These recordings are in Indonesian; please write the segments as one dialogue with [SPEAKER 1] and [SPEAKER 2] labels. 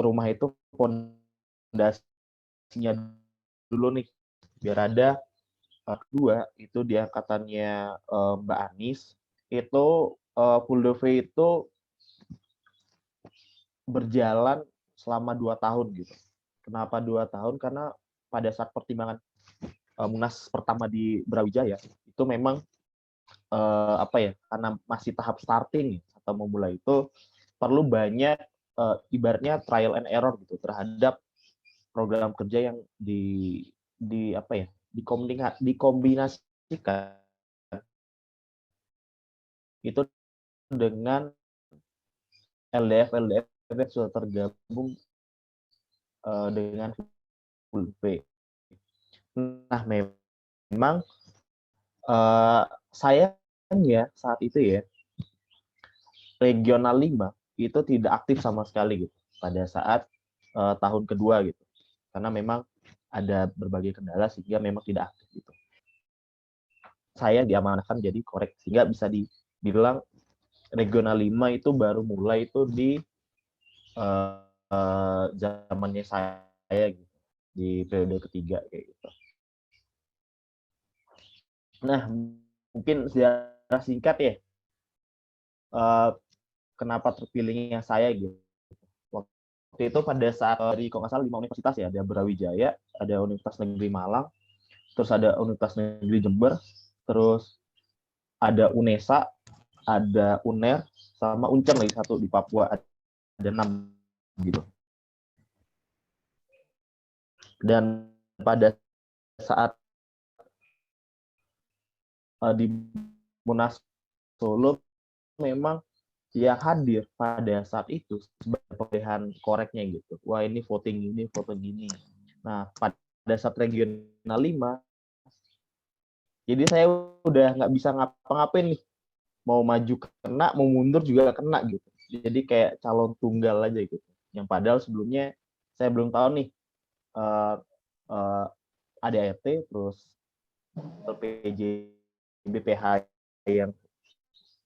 [SPEAKER 1] rumah itu fondasinya dulu nih, biar ada kedua itu di angkatannya Mbak Anis itu full the way itu berjalan selama 2 tahun gitu. Kenapa 2 tahun? Karena pada saat pertimbangan Munas pertama di Brawijaya itu memang karena masih tahap starting atau memulai itu perlu banyak ibaratnya trial and error gitu terhadap program kerja yang dikombinasikan itu dengan LDF yang sudah tergabung dengan full V. Nah, memang sayangnya saat itu ya regional 5 itu tidak aktif sama sekali gitu pada saat tahun kedua gitu. Karena memang ada berbagai kendala sehingga memang tidak aktif gitu. Saya diamanahkan jadi korek sehingga bisa dibilang regional 5 itu baru mulai itu di zamannya saya gitu di periode ketiga kayak gitu. Nah, mungkin sejarah singkat ya kenapa terpilihnya saya gitu. Waktu itu pada saat dari kalau nggak salah 5 universitas ya, ada Brawijaya, ada Universitas Negeri Malang, terus ada Universitas Negeri Jember, terus ada UNESA, ada UNER, sama UNCER lagi satu di Papua, ada 6 gitu. Dan pada saat di Munas Solo memang yang hadir pada saat itu sebagai pemilihan koreknya gitu. Wah ini voting ini, voting ini. Nah pada saat regional 5, jadi saya udah nggak bisa ngapa-ngapain nih. Mau maju kena, mau mundur juga kena gitu. Jadi kayak calon tunggal aja gitu. Yang padahal sebelumnya saya belum tahu nih ADART, terus PJ BPH yang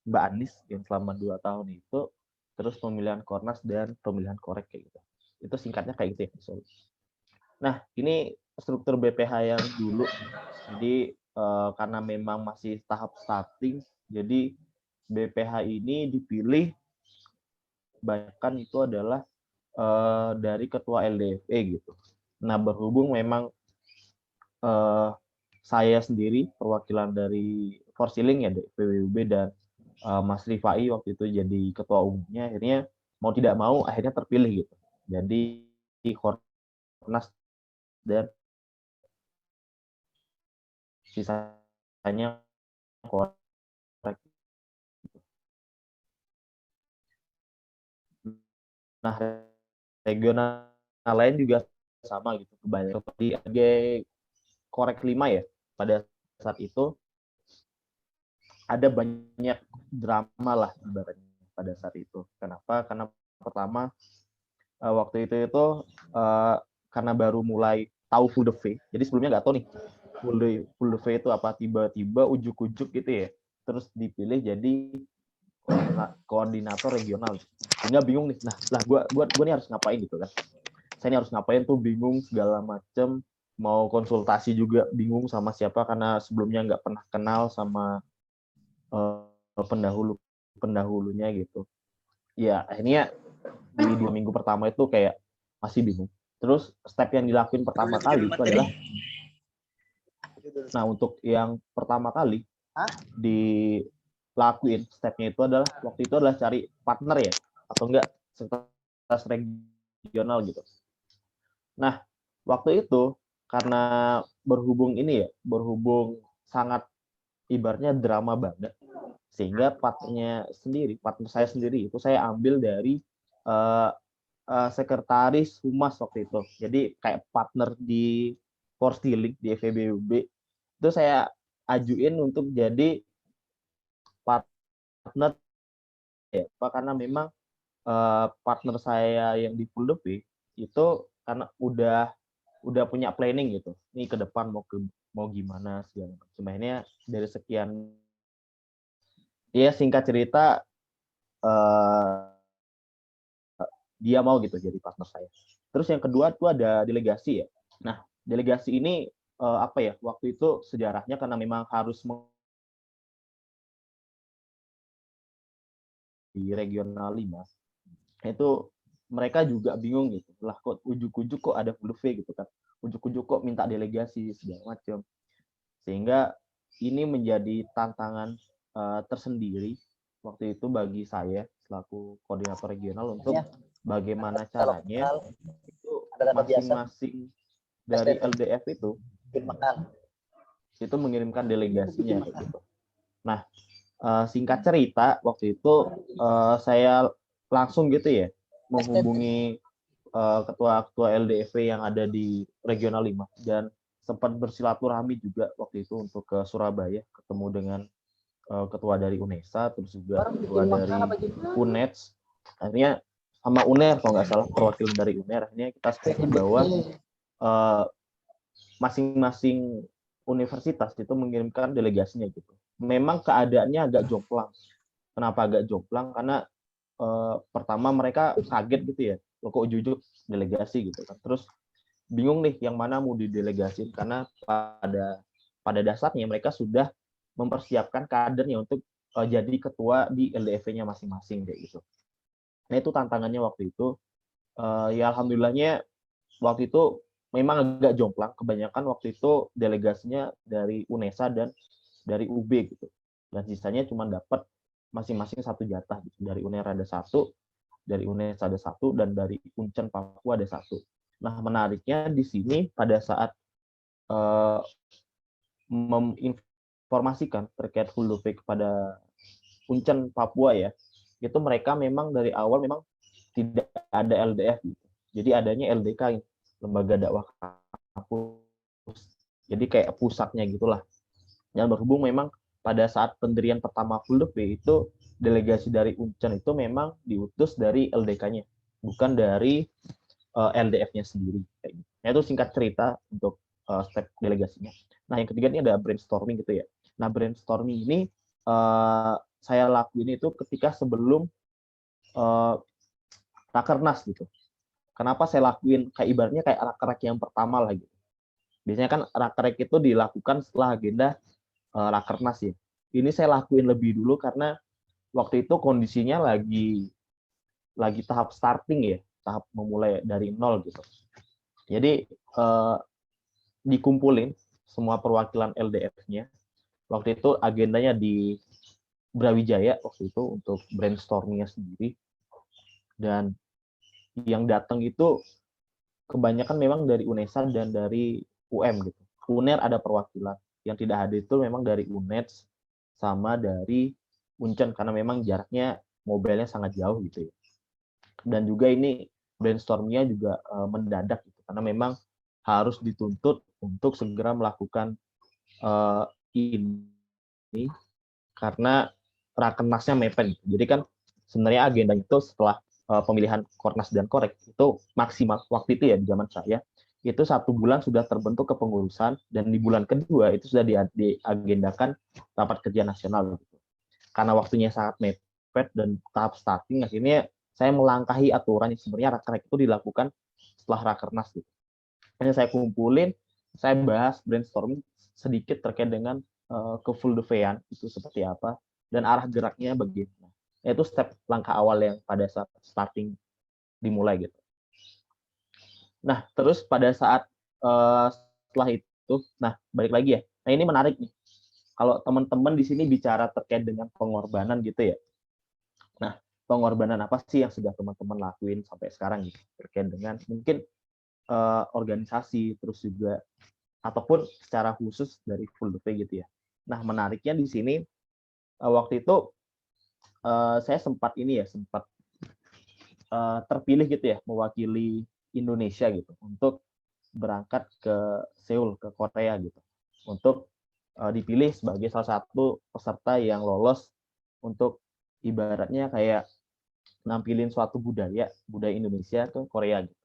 [SPEAKER 1] Mbak Anis yang selama 2 tahun itu, terus pemilihan Kornas dan pemilihan korek kayak gitu. Itu singkatnya kayak gitu ya. Nah, ini struktur BPH yang dulu. Jadi karena memang masih tahap starting, jadi BPH ini dipilih bahkan itu adalah dari ketua LDFE gitu. Nah, berhubung memang saya sendiri perwakilan dari Forsiling ya, PWUB, dan Mas Rifai waktu itu jadi ketua umumnya, akhirnya mau tidak mau akhirnya terpilih gitu. Jadi Kornas dan sisanya korek. Nah, regional lain juga sama gitu, kebanyakan sebagai korek 5 ya. Pada saat itu ada banyak drama lah ibaratnya pada saat itu. Kenapa? Karena pertama waktu itu karena baru mulai tahu full the V. Jadi sebelumnya nggak tahu nih full the V itu apa, tiba-tiba ujuk-ujuk gitu ya. Terus dipilih jadi koordinator regional. Sehingga bingung nih. Nah, gua nih harus ngapain gitu kan. Saya ini harus ngapain tuh bingung segala macam, mau konsultasi juga bingung sama siapa karena sebelumnya nggak pernah kenal sama pendahulunya gitu. Ya akhirnya di 2 minggu pertama itu kayak masih bingung. Terus step yang dilakuin pertama kali itu adalah, nah untuk yang pertama kali dilakuin stepnya itu adalah waktu itu adalah cari partner ya atau enggak sekretaris regional gitu. Nah waktu itu karena berhubung sangat ibaratnya drama banget, sehingga partner saya sendiri itu saya ambil dari sekretaris humas waktu itu. Jadi kayak partner di Forstiling di FEBUB itu saya ajuin untuk jadi partner ya, karena memang partner saya yang di Full Devi itu karena udah punya planning gitu. Ini ke depan mau gimana segala macam. Akhirnya dari sekian ya singkat cerita dia mau gitu jadi partner saya. Terus yang kedua tuh ada delegasi ya. Nah, delegasi ini apa ya? Waktu itu sejarahnya karena memang harus di regional 5 itu mereka juga bingung gitu. Lah kok ujuk-ujuk kok ada full V gitu kan. Ujuk-ujuk kok minta delegasi segala macam. Sehingga ini menjadi tantangan tersendiri waktu itu bagi saya selaku koordinator regional untuk bagaimana caranya itu masing-masing dari LDF itu mengirimkan delegasinya gitu. Nah, singkat cerita waktu itu saya langsung gitu ya menghubungi ketua-ketua LDFV yang ada di Regional 5 dan sempat bersilaturahmi juga waktu itu untuk ke Surabaya, ketemu dengan ketua dari UNESA, terus juga ketua dari UNEDS, akhirnya sama UNER kalau nggak salah perwakilan dari UNER, akhirnya kita sepakat bahwa masing-masing universitas itu mengirimkan delegasinya gitu. Memang keadaannya agak jomplang. Kenapa agak jomplang? Karena pertama mereka kaget gitu ya, kok ujuk-ujuk delegasi gitu kan. Terus bingung nih yang mana mau didelegasin karena pada dasarnya mereka sudah mempersiapkan kadernya untuk jadi ketua di LDFV-nya masing-masing kayak gitu. Nah itu tantangannya waktu itu. Ya alhamdulillahnya waktu itu memang agak jomplang. Kebanyakan waktu itu delegasinya dari UNESA dan dari UB gitu. Dan sisanya cuma dapat masing-masing satu jatah gitu. Dari UNER ada satu, dari UNESA ada satu, dan dari Uncen Papua ada satu. Nah menariknya di sini pada saat menginformasikan terkait Huluvik kepada Uncen Papua ya, itu mereka memang dari awal memang tidak ada LDF gitu. Jadi adanya LDK, Lembaga Dakwah Kampus. Jadi kayak pusatnya gitulah. Dan berhubung memang pada saat pendirian pertama Huluvik itu delegasi dari Uncen itu memang diutus dari LDK-nya, bukan dari LDF-nya sendiri. Nah, itu singkat cerita untuk step delegasinya. Nah, yang ketiga ini ada brainstorming gitu ya. Nah, brainstorming ini saya lakuin itu ketika sebelum rakernas gitu. Kenapa saya lakuin kayak ibaratnya kayak rakernak yang pertama lah gitu. Biasanya kan rakernak itu dilakukan setelah agenda rakernas ya. Ini saya lakuin lebih dulu karena waktu itu kondisinya lagi tahap starting ya, tahap memulai dari nol gitu. Jadi dikumpulin semua perwakilan LDF-nya. Waktu itu agendanya di Brawijaya waktu itu untuk brainstorming-nya sendiri. Dan yang datang itu kebanyakan memang dari UNESA dan dari UM gitu. UNER ada perwakilan. Yang tidak hadir itu memang dari UNEDS sama dari Uncen karena memang jaraknya mobilnya sangat jauh gitu ya. Dan juga ini brainstorming-nya juga mendadak gitu karena memang harus dituntut untuk segera melakukan ini karena rakernasnya mepet. Jadi kan sebenarnya agenda itu setelah pemilihan Kornas dan Korek itu maksimal waktu itu ya di zaman saya itu 1 bulan sudah terbentuk kepengurusan dan di bulan kedua itu sudah diagendakan rapat kerja nasional gitu. Karena waktunya sangat mepet dan tahap starting akhirnya saya melangkahi aturan yang sebenarnya rakernas itu dilakukan setelah rakernas gitu. Hanya saya kumpulin, saya bahas brainstorming sedikit terkait dengan ke-full-devean itu seperti apa dan arah geraknya bagaimana. Itu step langkah awal yang pada saat starting dimulai gitu. Nah, terus pada saat setelah itu, nah balik lagi ya. Nah ini menarik nih. Kalau teman-teman di sini bicara terkait dengan pengorbanan gitu ya. Nah, pengorbanan apa sih yang sudah teman-teman lakuin sampai sekarang gitu terkait dengan mungkin organisasi terus juga ataupun secara khusus dari Fuldepe gitu ya. Nah, menariknya di sini waktu itu saya sempat terpilih gitu ya mewakili Indonesia gitu untuk berangkat ke Seoul ke Korea gitu untuk dipilih sebagai salah satu peserta yang lolos untuk ibaratnya kayak nampilin suatu budaya Indonesia ke Korea gitu.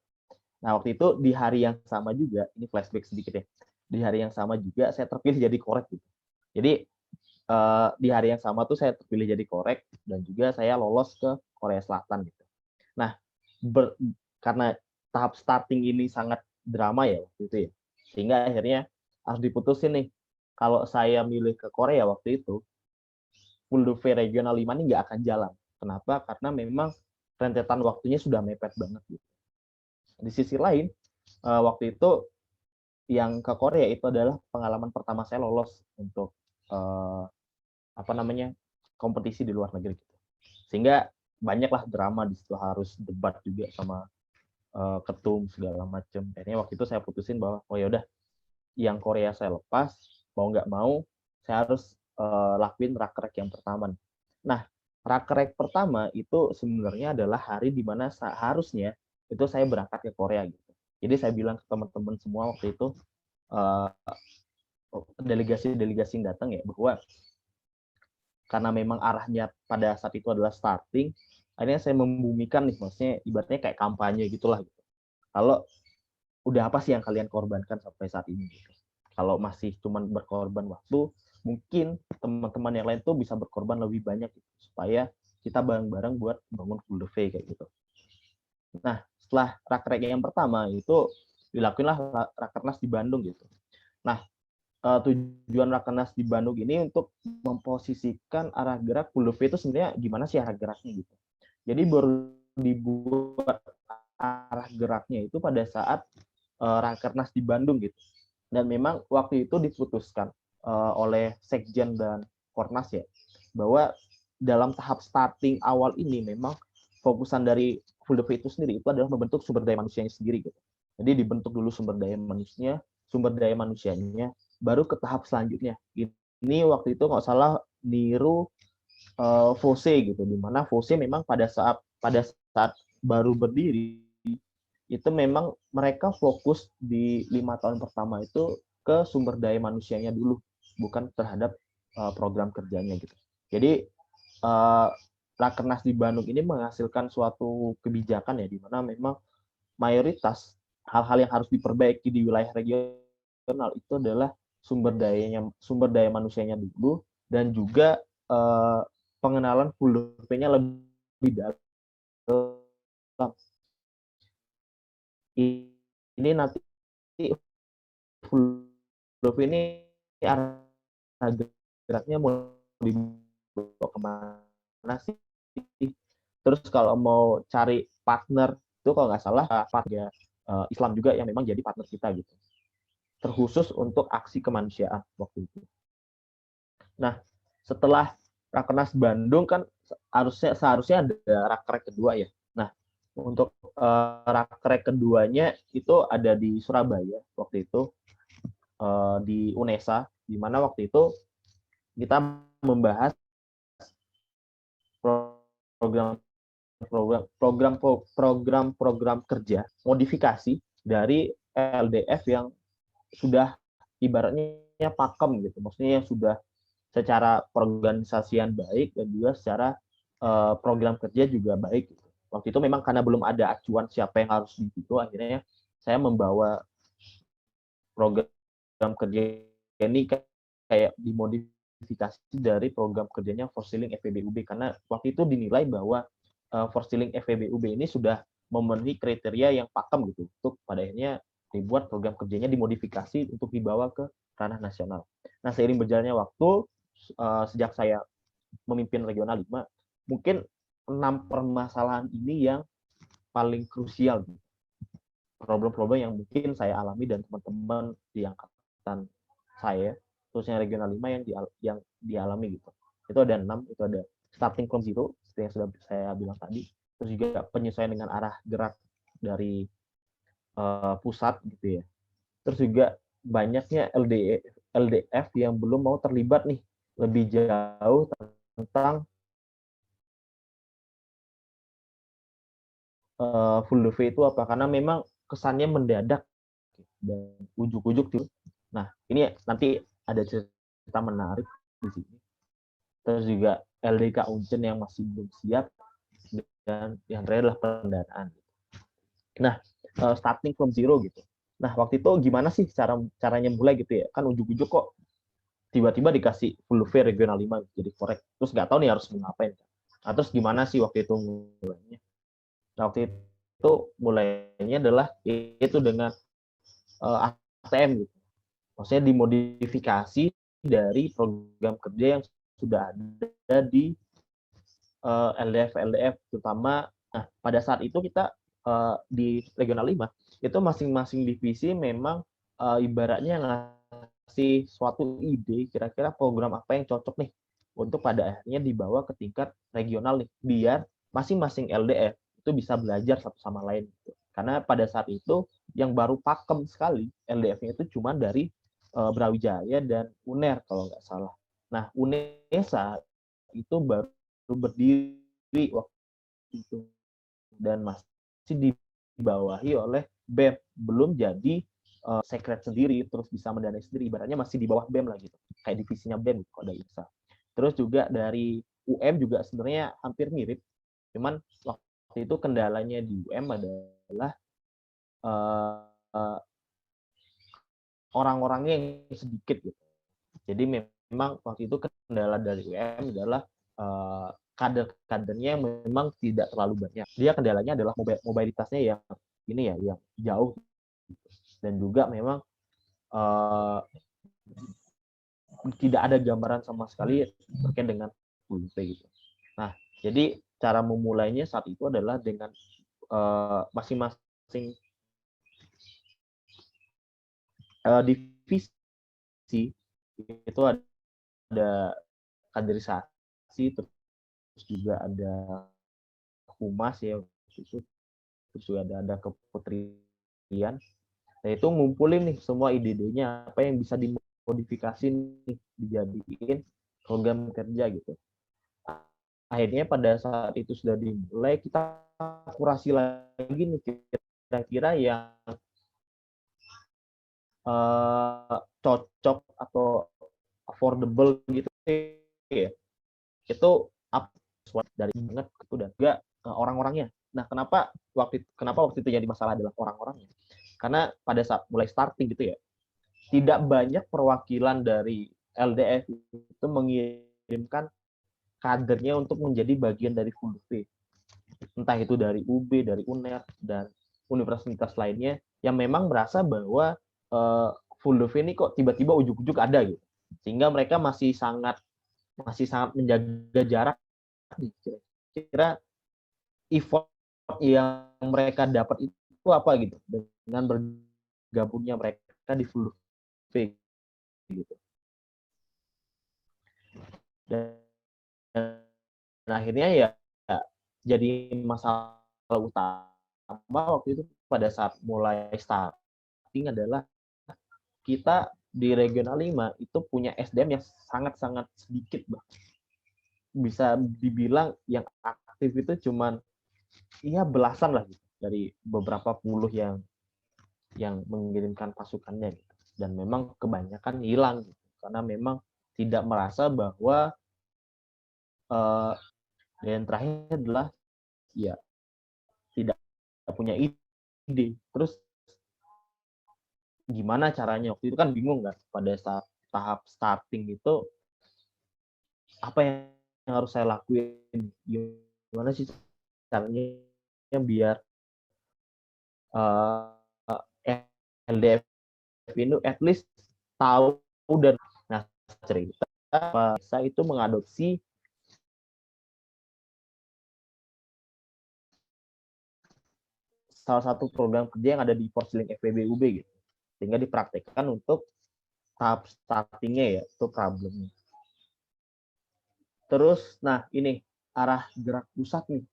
[SPEAKER 1] Nah waktu itu di hari yang sama juga ini flashback sedikit ya di hari yang sama juga saya terpilih jadi korek gitu. Jadi di hari yang sama tuh saya terpilih jadi korek dan juga saya lolos ke Korea Selatan gitu. Nah karena tahap starting ini sangat drama ya waktu itu ya. Sehingga akhirnya harus diputusin nih. Kalau saya milih ke Korea waktu itu, Full Duve Regional 5 ini nggak akan jalan. Kenapa? Karena memang rentetan waktunya sudah mepet banget gitu. Di sisi lain, waktu itu yang ke Korea itu adalah pengalaman pertama saya lolos untuk kompetisi di luar negeri gitu. Sehingga banyaklah drama di situ, harus debat juga sama ketum segala macam. Akhirnya waktu itu saya putusin bahwa oh ya udah, yang Korea saya lepas, mau nggak mau saya harus lakuin rakrek yang pertama. Nah, rakrek pertama itu sebenarnya adalah hari di mana seharusnya itu saya berangkat ke Korea gitu. Jadi saya bilang ke teman-teman semua waktu itu, delegasi-delegasi yang datang ya, bahwa karena memang arahnya pada saat itu adalah starting, akhirnya saya membumikan nih, maksudnya ibaratnya kayak kampanye gitulah gitu. Kalau udah apa sih yang kalian korbankan sampai saat ini gitu. Kalau masih cuma berkorban waktu, mungkin teman-teman yang lain tuh bisa berkorban lebih banyak gitu, supaya kita bareng-bareng buat bangun Full Duve kayak gitu. Nah, setelah rakrek yang pertama itu dilakuinlah rakernas di Bandung gitu. Nah, tujuan rakernas di Bandung ini untuk memposisikan arah gerak Full Duve itu sebenarnya gimana sih arah geraknya gitu. Jadi baru dibuat arah geraknya itu pada saat rakernas di Bandung gitu. Dan memang waktu itu diputuskan oleh Sekjen dan Kornas ya, bahwa dalam tahap starting awal ini memang fokusan dari Full Duve itu sendiri itu adalah membentuk sumber daya manusianya sendiri gitu. Jadi dibentuk dulu sumber daya manusianya, baru ke tahap selanjutnya. Ini waktu itu nggak salah niru Fose gitu, di mana Fose memang pada saat baru berdiri itu memang mereka fokus di 5 tahun pertama itu ke sumber daya manusianya dulu, bukan terhadap program kerjanya gitu. Jadi Rakernas di Bandung ini menghasilkan suatu kebijakan ya, di mana memang mayoritas hal-hal yang harus diperbaiki di wilayah regional itu adalah sumber daya manusianya dulu, dan juga pengenalan Full Duve-nya lebih dalam. Ini nanti Full Duve ini arah geraknya mau dibawa kemana sih? Terus kalau mau cari partner itu kalau nggak salah partner Islam juga yang memang jadi partner kita gitu. Terkhusus untuk aksi kemanusiaan waktu itu. Nah, setelah Rakernas Bandung kan seharusnya ada rakrek kedua ya. Nah, untuk rakrek keduanya itu ada di Surabaya waktu itu, di UNESA, di mana waktu itu kita membahas program kerja modifikasi dari LDF yang sudah ibaratnya pakem gitu, maksudnya yang sudah secara perorganisasian baik dan juga secara program kerja juga baik gitu. Waktu itu memang karena belum ada acuan siapa yang harus di situ, akhirnya saya membawa program kerja ini kayak dimodifikasi dari program kerjanya Forcilling FEBUB, karena waktu itu dinilai bahwa Forcilling FEBUB ini sudah memenuhi kriteria yang pakem gitu, untuk pada akhirnya dibuat program kerjanya dimodifikasi untuk dibawa ke ranah nasional. Nah, seiring berjalannya waktu, sejak saya memimpin Regional 5, mungkin 6 permasalahan ini yang paling krusial, problem-problem yang mungkin saya alami dan teman-teman di angkatan saya, khususnya Regional 5 yang dialami gitu. Itu ada 6, itu ada starting from zero, seperti yang sudah saya bilang tadi, terus juga penyesuaian dengan arah gerak dari pusat gitu ya. Terus juga banyaknya LDF yang belum mau terlibat nih lebih jauh tentang Full Duve itu apa, karena memang kesannya mendadak dan ujuk-ujuk tuh. Nah, ini nanti ada cerita menarik di sini. Terus juga LDK Uncen yang masih belum siap, dan yang terakhir adalah pendanaan. Nah, starting from zero gitu. Nah, waktu itu gimana sih caranya mulai gitu ya? Kan ujuk-ujuk kok tiba-tiba dikasih Full Duve Regional 5 jadi korek. Terus nggak tahu nih harus ngapain. Nah, terus gimana sih waktu itu mulainya? Nah, waktu itu mulainya adalah itu dengan ATM gitu. Maksudnya dimodifikasi dari program kerja yang sudah ada di LDF terutama. Nah, pada saat itu kita di Regional 5 itu masing-masing divisi memang ibaratnya ngasih suatu ide kira-kira program apa yang cocok nih untuk pada akhirnya dibawa ke tingkat regional nih, biar masing-masing LDF itu bisa belajar satu sama lain gitu. Karena pada saat itu yang baru pakem sekali LDF-nya itu cuma dari Brawijaya dan UNER kalau nggak salah. Nah, UNESA itu baru berdiri waktu itu dan masih dibawahi oleh BEM, belum jadi sekret sendiri terus bisa mendanai sendiri, ibaratnya masih di bawah BEM lah gitu, kayak divisinya BEM gitu, ada INSA. Terus juga dari UM juga sebenarnya hampir mirip, cuman waktu itu kendalanya di UM adalah orang-orangnya yang sedikit gitu. Jadi memang waktu itu kendala dari UM adalah kader-kadernya yang memang tidak terlalu banyak. Dia kendalanya adalah mobilitasnya yang ini ya, yang jauh, dan juga memang tidak ada gambaran sama sekali terkait dengan ULP gitu. Nah, jadi cara memulainya saat itu adalah dengan masing-masing divisi itu ada kaderisasi, terus juga ada humas ya, itu terus juga ada keputrian. Nah, itu ngumpulin nih semua ide-idenya apa yang bisa dimodifikasi nih, dijadiin program kerja gitu. Akhirnya pada saat itu sudah dimulai, kita kurasi lagi nih kira-kira yang cocok atau affordable gitu ya. Itu apa dari banget itu, dan juga orang-orangnya. Nah, kenapa waktu itu jadi masalah adalah orang-orangnya? Karena pada saat mulai starting gitu ya, tidak banyak perwakilan dari LDF itu mengirimkan kadernya untuk menjadi bagian dari FULV. Entah itu dari UB, dari UNER, dan universitas lainnya yang memang merasa bahwa FULV ini kok tiba-tiba ujuk-ujuk ada gitu. Sehingga mereka masih sangat menjaga jarak. Kira-kira effort yang mereka dapat itu apa gitu dengan bergabungnya mereka di FULV gitu. Dan akhirnya ya jadi masalah utama waktu itu pada saat mulai starting adalah kita di Regional 5 itu punya SDM yang sangat-sangat sedikit, bisa dibilang yang aktif itu cuman ya belasan lah gitu, dari beberapa puluh yang mengirimkan pasukannya gitu. Dan memang kebanyakan hilang gitu, karena memang tidak merasa bahwa dan terakhir adalah ya tidak punya ide. Terus gimana caranya, waktu itu kan bingung kan pada saat tahap starting itu, apa yang harus saya lakuin, gimana sih caranya biar LDF ini at least tahu. Dan nah, cerita saya itu mengadopsi salah satu program kerja yang ada di Porsiling FPB UB gitu, sehingga dipraktekkan untuk tahap startingnya ya, itu problemnya. Terus, nah ini arah gerak pusat nih.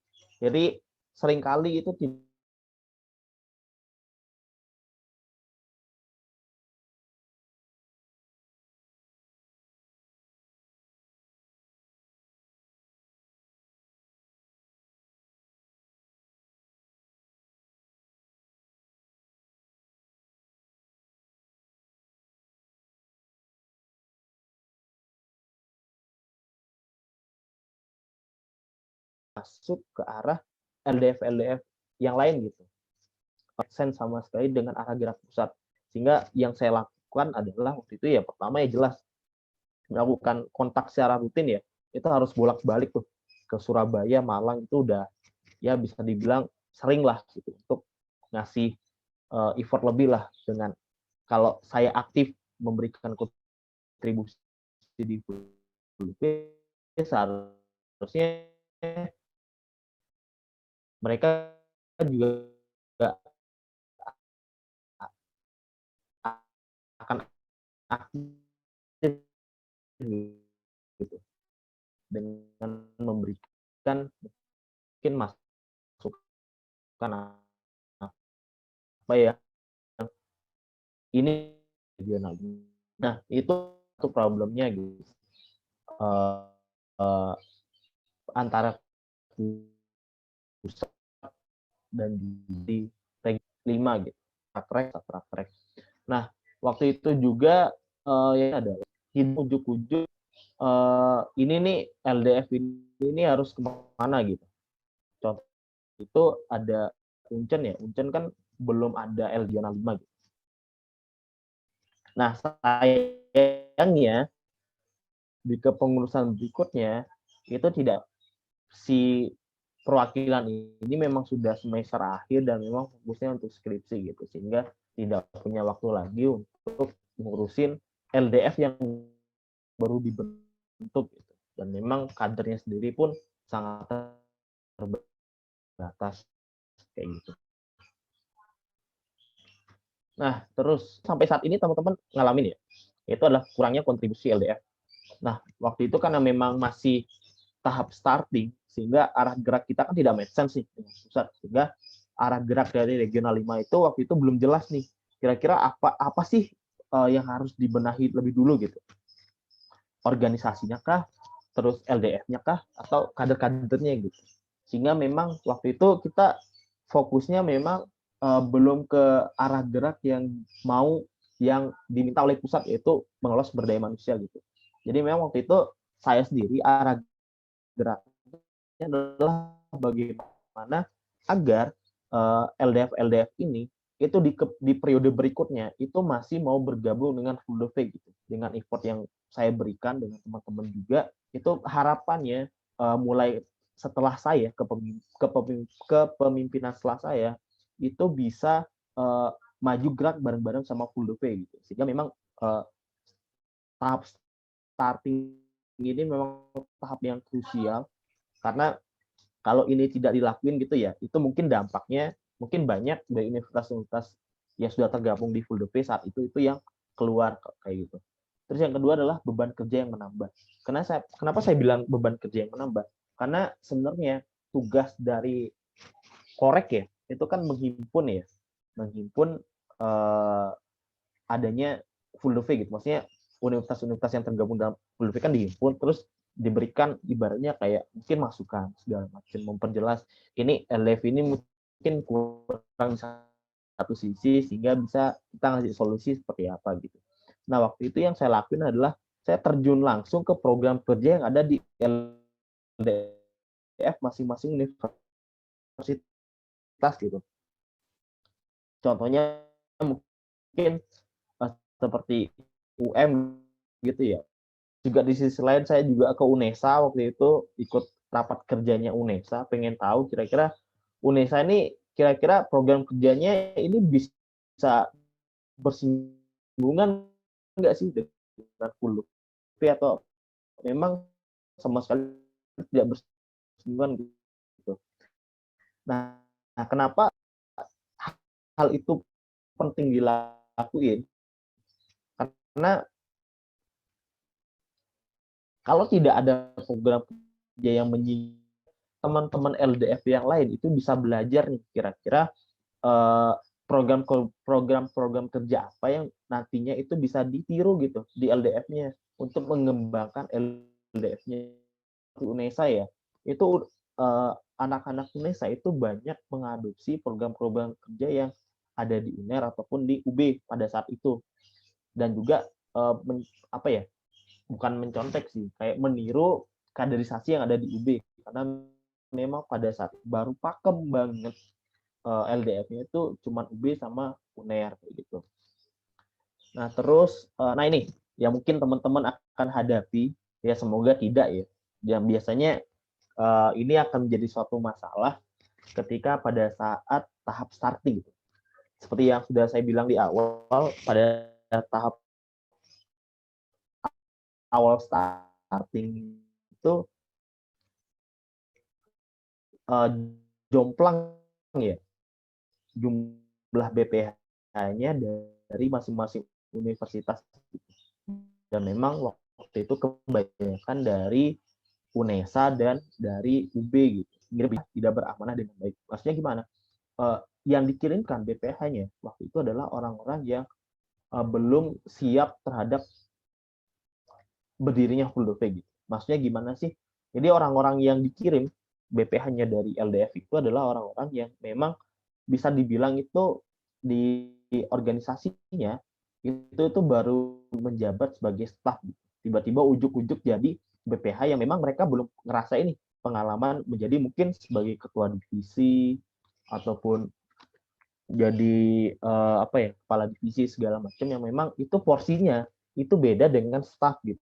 [SPEAKER 1] Jadi seringkali itu masuk ke arah LDF yang lain gitu. Aksen sama sekali dengan arah gerak pusat. Sehingga yang saya lakukan adalah waktu itu ya pertama ya jelas melakukan kontak secara rutin ya. Itu harus bolak-balik tuh ke Surabaya, Malang, itu udah ya bisa dibilang sering lah gitu untuk ngasih effort lebih lah dengan kalau saya aktif memberikan kontribusi di FULP, seharusnya mereka juga akan aktif gitu dengan memberikan mungkin masukan apa ya ini regional. Nah itu problemnya gitu uh, uh, antara pusat dan di reg 5 gitu track. Nah waktu itu juga ya ada ujuk-ujuk ini nih LDF ini harus kemana gitu. Contoh itu ada Uncen ya, Uncen kan belum ada regional 5 gitu. Nah sayangnya di kepengurusan berikutnya itu tidak si perwakilan ini memang sudah semester akhir dan memang fokusnya untuk skripsi gitu sehingga tidak punya waktu lagi untuk ngurusin LDF yang baru dibentuk gitu. Dan memang kadernya sendiri pun sangat terbatas kayak gitu. Nah, terus sampai saat ini teman-teman ngalamin ya, itu adalah kurangnya kontribusi LDF. Nah, waktu itu karena memang masih tahap starting, sehingga arah gerak kita kan tidak make sense nih dengan pusat, sehingga arah gerak dari regional 5 itu waktu itu belum jelas nih, kira-kira apa sih yang harus dibenahi lebih dulu gitu. Organisasinya kah, terus LDF-nya kah, atau kader-kadernya gitu. Sehingga memang waktu itu kita fokusnya memang belum ke arah gerak yang diminta oleh pusat, yaitu mengelola sumber daya manusia gitu. Jadi memang waktu itu saya sendiri arah geraknya adalah bagaimana agar LDF ini itu di periode berikutnya itu masih mau bergabung dengan FULDV gitu, dengan effort yang saya berikan dengan teman-teman juga, itu harapannya mulai setelah saya kepemimpinan setelah saya itu bisa maju gerak bareng-bareng sama FULDV gitu, sehingga memang tahap starting ini memang tahap yang krusial karena kalau ini tidak dilakuin gitu ya, itu mungkin dampaknya mungkin banyak dari universitas-universitas yang sudah tergabung di FULDP saat itu yang keluar kayak gitu. Terus yang kedua adalah beban kerja yang menambah. Kenapa saya bilang beban kerja yang menambah? Karena sebenarnya tugas dari korek ya, itu kan menghimpun adanya FULDP gitu. Maksudnya universitas-universitas yang tergabung dalam FULDP kan dihimpun, terus diberikan ibaratnya kayak mungkin masukan segala macam, memperjelas ini LDF ini mungkin kurang satu sisi sehingga bisa kita ngasih solusi seperti apa gitu. Nah waktu itu yang saya lakuin adalah saya terjun langsung ke program kerja yang ada di LDF masing-masing universitas gitu. Contohnya mungkin seperti UM gitu ya. Juga di sisi lain saya juga ke UNESA waktu itu ikut rapat kerjanya UNESA, pengen tahu kira-kira UNESA ini kira-kira program kerjanya ini bisa bersinggungan enggak sih dengan FULDP atau memang sama sekali tidak bersinggungan gitu. Nah, kenapa hal itu penting dilakuin? Karena kalau tidak ada program kerja yang menyinggung teman-teman LDF yang lain itu bisa belajar nih kira-kira program kerja apa yang nantinya itu bisa ditiru gitu di LDF-nya untuk mengembangkan LDF-nya di UNESA ya. Itu anak-anak UNESA itu banyak mengadopsi program-program kerja yang ada di UNER ataupun di UB pada saat itu. Dan juga apa ya? Bukan mencontek sih, kayak meniru kaderisasi yang ada di UB karena memang pada saat baru pakem banget LDF-nya itu cuma UB sama UNER kayak gitu. Nah, terus nah ini yang mungkin teman-teman akan hadapi ya, semoga tidak ya. Yang biasanya ini akan menjadi suatu masalah ketika pada saat tahap starting. Seperti yang sudah saya bilang di awal, pada tahap awal starting itu jomplang ya jumlah BPH-nya dari masing-masing universitas. Dan memang waktu itu kebanyakan dari UNESA dan dari UB gitu. Tidak beramanah dengan baik. Maksudnya gimana? Yang dikirimkan BPH-nya waktu itu adalah orang-orang yang belum siap terhadap berdirinya full day gitu. Maksudnya gimana sih? Jadi orang-orang yang dikirim BPH-nya dari LDF itu adalah orang-orang yang memang bisa dibilang itu di organisasinya itu baru menjabat sebagai staf. Tiba-tiba ujuk-ujuk jadi BPH yang memang mereka belum ngerasa ini pengalaman menjadi mungkin sebagai ketua divisi ataupun jadi kepala divisi segala macam yang memang itu porsinya itu beda dengan staf gitu.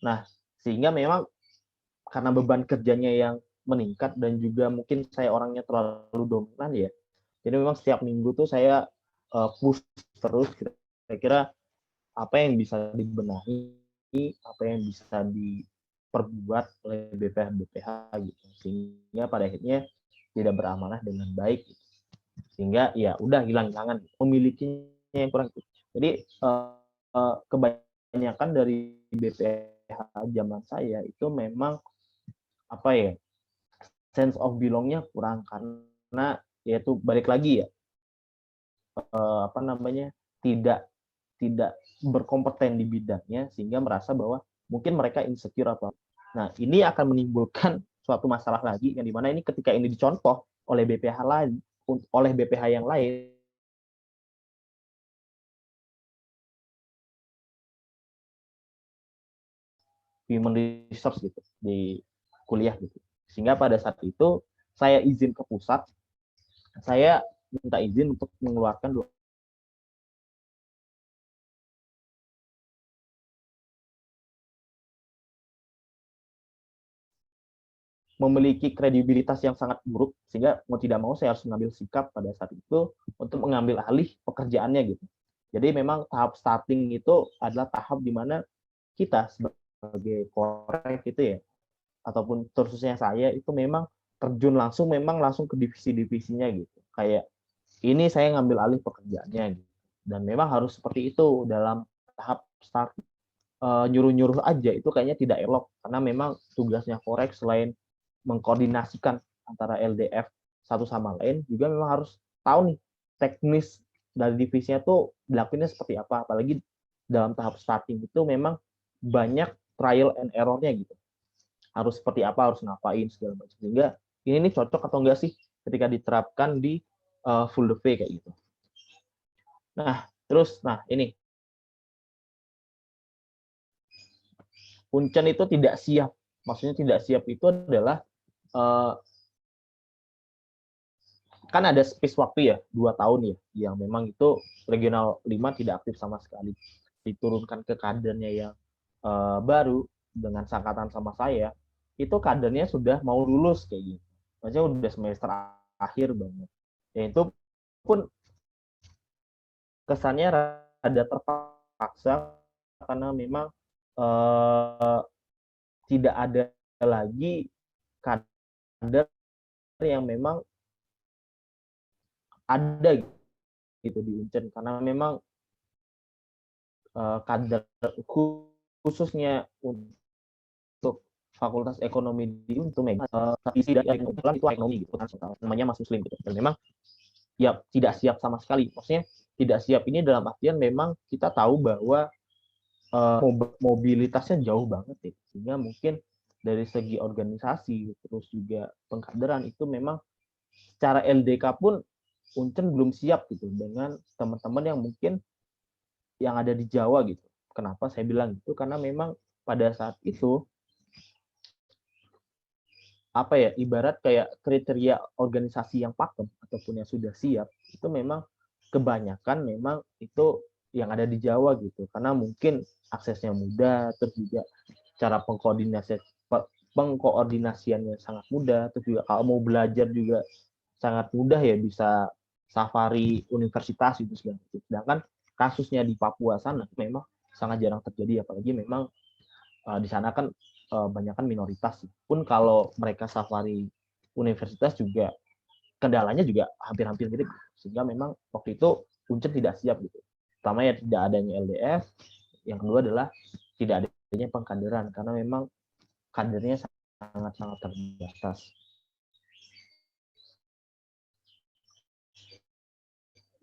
[SPEAKER 1] Nah, sehingga memang karena beban kerjanya yang meningkat dan juga mungkin saya orangnya terlalu dominan ya. Jadi memang setiap minggu tuh saya push terus kira-kira apa yang bisa dibenahi, apa yang bisa diperbuat oleh BPH gitu. Sehingga pada akhirnya tidak beramanah dengan baik. Sehingga ya udah hilang-hilangan, memilikinya yang kurang. Jadi kebanyakan dari BPH zaman saya itu memang sense of belongnya kurang karena yaitu balik lagi ya tidak berkompeten di bidangnya sehingga merasa bahwa mungkin mereka insecure atau nah ini akan menimbulkan suatu masalah lagi yang dimana ini ketika ini dicontoh oleh BPH lain oleh BPH yang lain human resource gitu di kuliah gitu sehingga pada saat itu saya izin ke pusat saya minta izin untuk mengeluarkan memiliki kredibilitas yang sangat buruk sehingga mau tidak mau saya harus mengambil sikap pada saat itu untuk mengambil alih pekerjaannya gitu. Jadi memang tahap starting itu adalah tahap di mana kita sebagai korek itu ya ataupun khususnya saya itu memang terjun langsung ke divisi-divisinya gitu. Kayak ini saya ngambil alih pekerjaannya gitu. Dan memang harus seperti itu dalam tahap start nyuruh-nyuruh aja itu kayaknya tidak elok karena memang tugasnya korek selain mengkoordinasikan antara LDF satu sama lain juga memang harus tahu nih teknis dari divisinya tuh dilakukannya seperti apa apalagi dalam tahap starting itu memang banyak trial and error-nya gitu harus seperti apa harus ngapain segala macam sehingga ini cocok atau enggak sih ketika diterapkan di full day kayak gitu. Nah terus ini Uncen itu tidak siap. Maksudnya tidak siap itu adalah kan ada space waktu ya 2 tahun ya yang memang itu regional 5 tidak aktif sama sekali diturunkan ke kadernya yang baru dengan sangkatan sama saya itu kadernya sudah mau lulus kayak gitu maksudnya udah semester akhir banget ya itu pun kesannya rada terpaksa karena memang tidak ada lagi kader yang memang ada gitu di Uncen karena memang kader khususnya untuk Fakultas Ekonomi di Untung visi dari kebetulan itu ekonomi gitu kan namanya Mas Muslim gitu dan memang ya tidak siap sama sekali maksudnya tidak siap ini dalam artian memang kita tahu bahwa mobilitasnya jauh banget ya sehingga mungkin dari segi organisasi terus juga pengkaderan itu memang secara LDK pun Uncen belum siap gitu dengan teman-teman yang mungkin yang ada di Jawa gitu. Kenapa saya bilang gitu? Karena memang pada saat itu ibarat kayak kriteria organisasi yang pakem ataupun yang sudah siap itu memang kebanyakan memang itu yang ada di Jawa gitu. Karena mungkin aksesnya mudah terus juga cara pengkoordinasiannya sangat mudah, terus juga kalau mau belajar juga sangat mudah ya, bisa safari universitas itu segala macam. Sedangkan kasusnya di Papua sana memang sangat jarang terjadi, apalagi memang di sana kan banyak kan minoritas. Pun kalau mereka safari universitas juga kendalanya juga hampir-hampir mirip, sehingga memang waktu itu Uncen tidak siap gitu. Pertama ya tidak adanya LDF, yang kedua adalah tidak adanya pengkaderan karena memang kadernya sangat-sangat terbatas.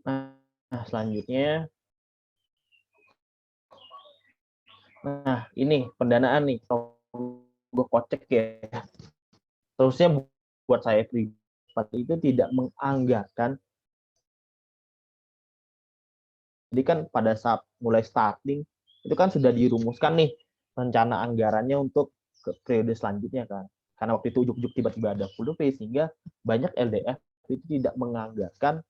[SPEAKER 1] Nah, selanjutnya, nah ini pendanaan nih, gue kocek ya. Terusnya buat saya pribadi itu tidak menganggarkan. Jadi kan pada saat mulai starting itu kan sudah dirumuskan nih rencana anggarannya untuk ke periode selanjutnya kan. Karena waktu itu ujuk-ujuk tiba-tiba ada full day sehingga banyak LDF itu tidak menganggarkan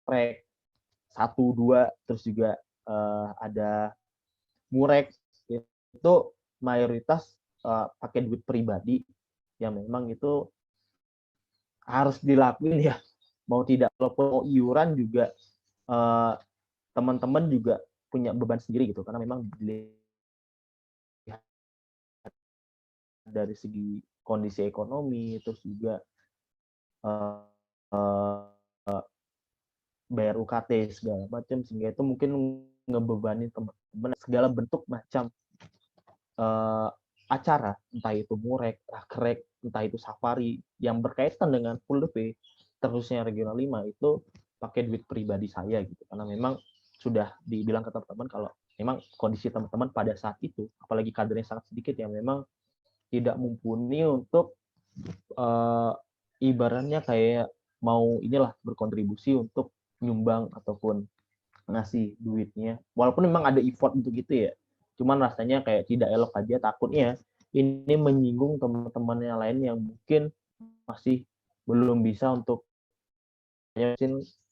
[SPEAKER 1] Murek 1, 2, terus juga ada Murek itu mayoritas pakai duit pribadi yang memang itu harus dilakuin ya, mau tidak, walaupun mau iuran juga teman-teman juga punya beban sendiri gitu, karena memang dari segi kondisi ekonomi, terus juga bayar UKT segala macam, sehingga itu mungkin ngebebani teman-teman segala bentuk macam acara, entah itu Murek, Rakrek, entah itu Safari yang berkaitan dengan full day terusnya regional 5 itu pakai duit pribadi saya gitu, karena memang sudah dibilang ke teman-teman kalau memang kondisi teman-teman pada saat itu, apalagi kadernya sangat sedikit, yang memang tidak mumpuni untuk ibaratnya kayak mau inilah berkontribusi untuk nyumbang ataupun ngasih duitnya, walaupun memang ada effort untuk gitu ya, cuman rasanya kayak tidak elok aja, takutnya ini menyinggung teman-teman yang lain yang mungkin masih belum bisa untuk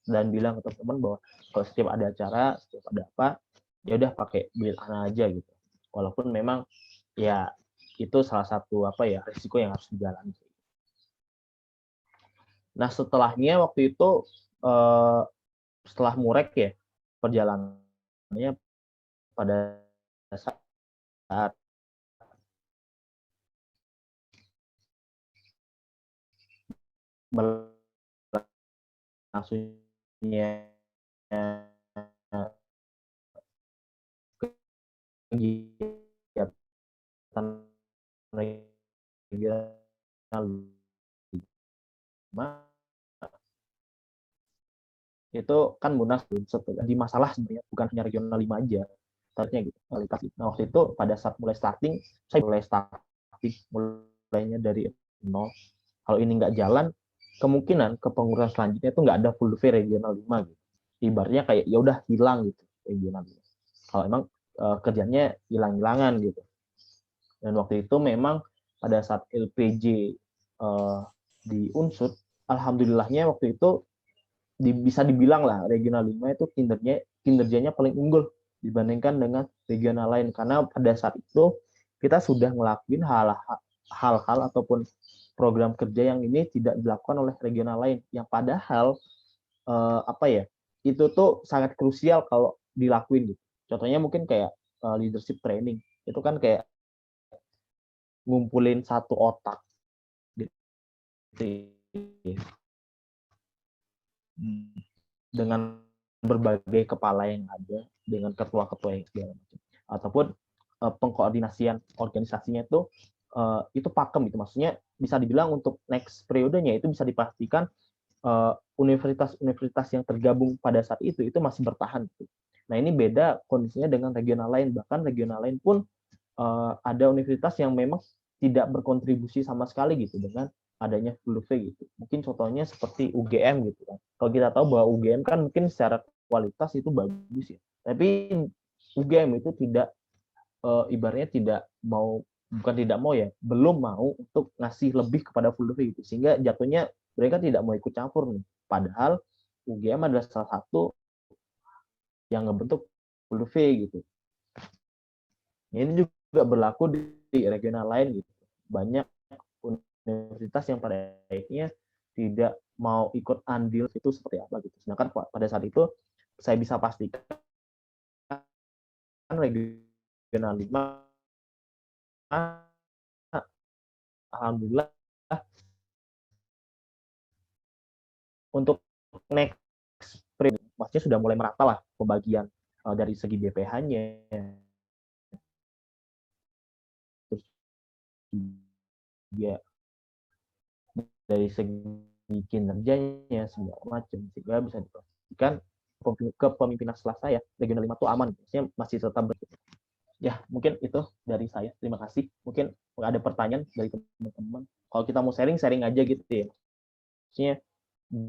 [SPEAKER 1] dan bilang ke teman-teman bahwa kalau setiap ada acara, setiap ada apa, ya udah pakai duit ana aja gitu. Walaupun memang ya itu salah satu apa ya risiko yang harus dijalani. Nah setelahnya waktu itu setelah Murek ya perjalanannya pada saat berlangsungnya kegiatan regional itu kan Munas di masalah sebenarnya bukan hanya regional 5 aja targetnya gitu. Nah, waktu itu pada saat mulai starting saya mulainya dari nol. Kalau ini nggak jalan, kemungkinan kepengurusan selanjutnya itu nggak ada full day regional 5 gitu. Ibaratnya kayak ya udah hilang gitu regional 5. Kalau emang kerjanya hilang-hilangan gitu. Dan waktu itu memang pada saat LPJ di Unsut, alhamdulillahnya waktu itu bisa dibilang lah regional 5 itu kinerjanya paling unggul dibandingkan dengan regional lain, karena pada saat itu kita sudah ngelakuin hal-hal ataupun program kerja yang ini tidak dilakukan oleh regional lain, yang padahal apa ya itu tuh sangat krusial kalau dilakuin gitu. Contohnya mungkin kayak leadership training itu kan kayak ngumpulin satu otak gitu, dengan berbagai kepala yang ada, dengan ketua-ketua yang segala macam, ataupun pengkoordinasian organisasinya itu pakem gitu, maksudnya bisa dibilang untuk next periodenya itu bisa dipastikan universitas-universitas yang tergabung pada saat itu masih bertahan gitu. Nah ini beda kondisinya dengan regional lain, bahkan regional lain pun ada universitas yang memang tidak berkontribusi sama sekali gitu dengan adanya full day gitu. Mungkin contohnya seperti UGM gitu kan. Kalau kita tahu bahwa UGM kan mungkin secara kualitas itu bagus ya. Tapi UGM itu tidak ibaratnya tidak mau, bukan tidak mau ya, belum mau untuk ngasih lebih kepada full day gitu. Sehingga jatuhnya mereka tidak mau ikut campur nih. Padahal UGM adalah salah satu yang ngebentuk full V gitu. Ini juga berlaku di regional lain gitu. Banyak universitas yang pada akhirnya tidak mau ikut andil itu seperti apa gitu. Sedangkan pada saat itu saya bisa pastikan regional 5 alhamdulillah untuk next sprint maksudnya sudah mulai merata lah pembagian dari segi BPH-nya, terus juga dari segi kinerjanya segala macam, sehingga bisa dipastikan kepemimpinan setelah saya regional 5 itu aman, maksudnya masih tetap begitu. Ya, mungkin itu dari saya. Terima kasih. Mungkin ada pertanyaan dari teman-teman. Kalau kita mau sharing aja gitu ya. Maksudnya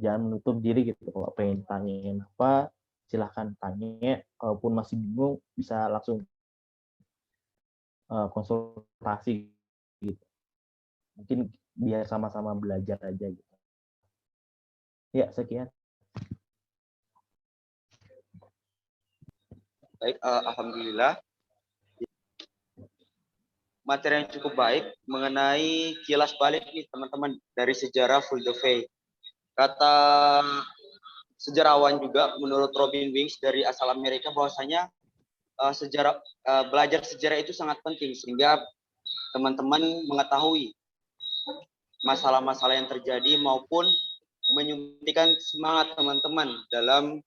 [SPEAKER 1] jangan menutup diri gitu. Kalau pengen tanyain apa, silahkan tanya. Kalaupun masih bingung, bisa langsung konsultasi gitu. Mungkin biar sama-sama belajar aja gitu. Ya, sekian.
[SPEAKER 2] Baik, alhamdulillah. Materi yang cukup baik mengenai kilas balik nih teman-teman dari sejarah Fulldove. Kata sejarawan juga menurut Robin Winks dari asal Amerika bahwasanya belajar sejarah itu sangat penting sehingga teman-teman mengetahui masalah-masalah yang terjadi maupun menyuntikkan semangat teman-teman dalam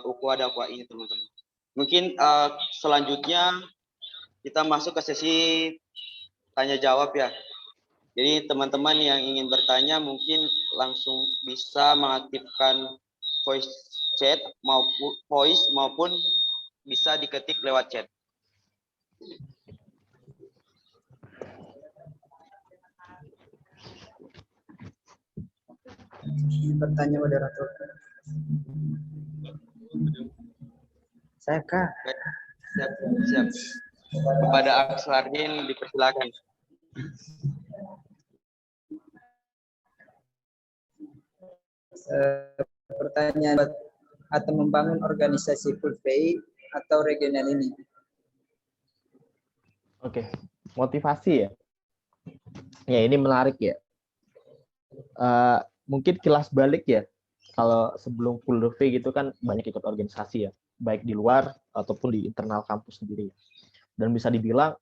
[SPEAKER 2] ukhuwah dakwah ini teman-teman. Mungkin selanjutnya kita masuk ke sesi tanya jawab ya. Jadi teman-teman yang ingin bertanya mungkin langsung bisa mengaktifkan voice chat maupun bisa diketik lewat chat.
[SPEAKER 3] Bertanya moderator. Saya Kak.
[SPEAKER 2] Siap. Kepada Akslardin dipersilakan.
[SPEAKER 3] Pertanyaan atau membangun organisasi full pay atau regional ini.
[SPEAKER 1] Oke, motivasi ya. Ya ini menarik ya. Mungkin kilas balik ya. Kalau sebelum Fulldove gitu kan banyak ikut organisasi ya, baik di luar ataupun di internal kampus sendiri. Dan bisa dibilang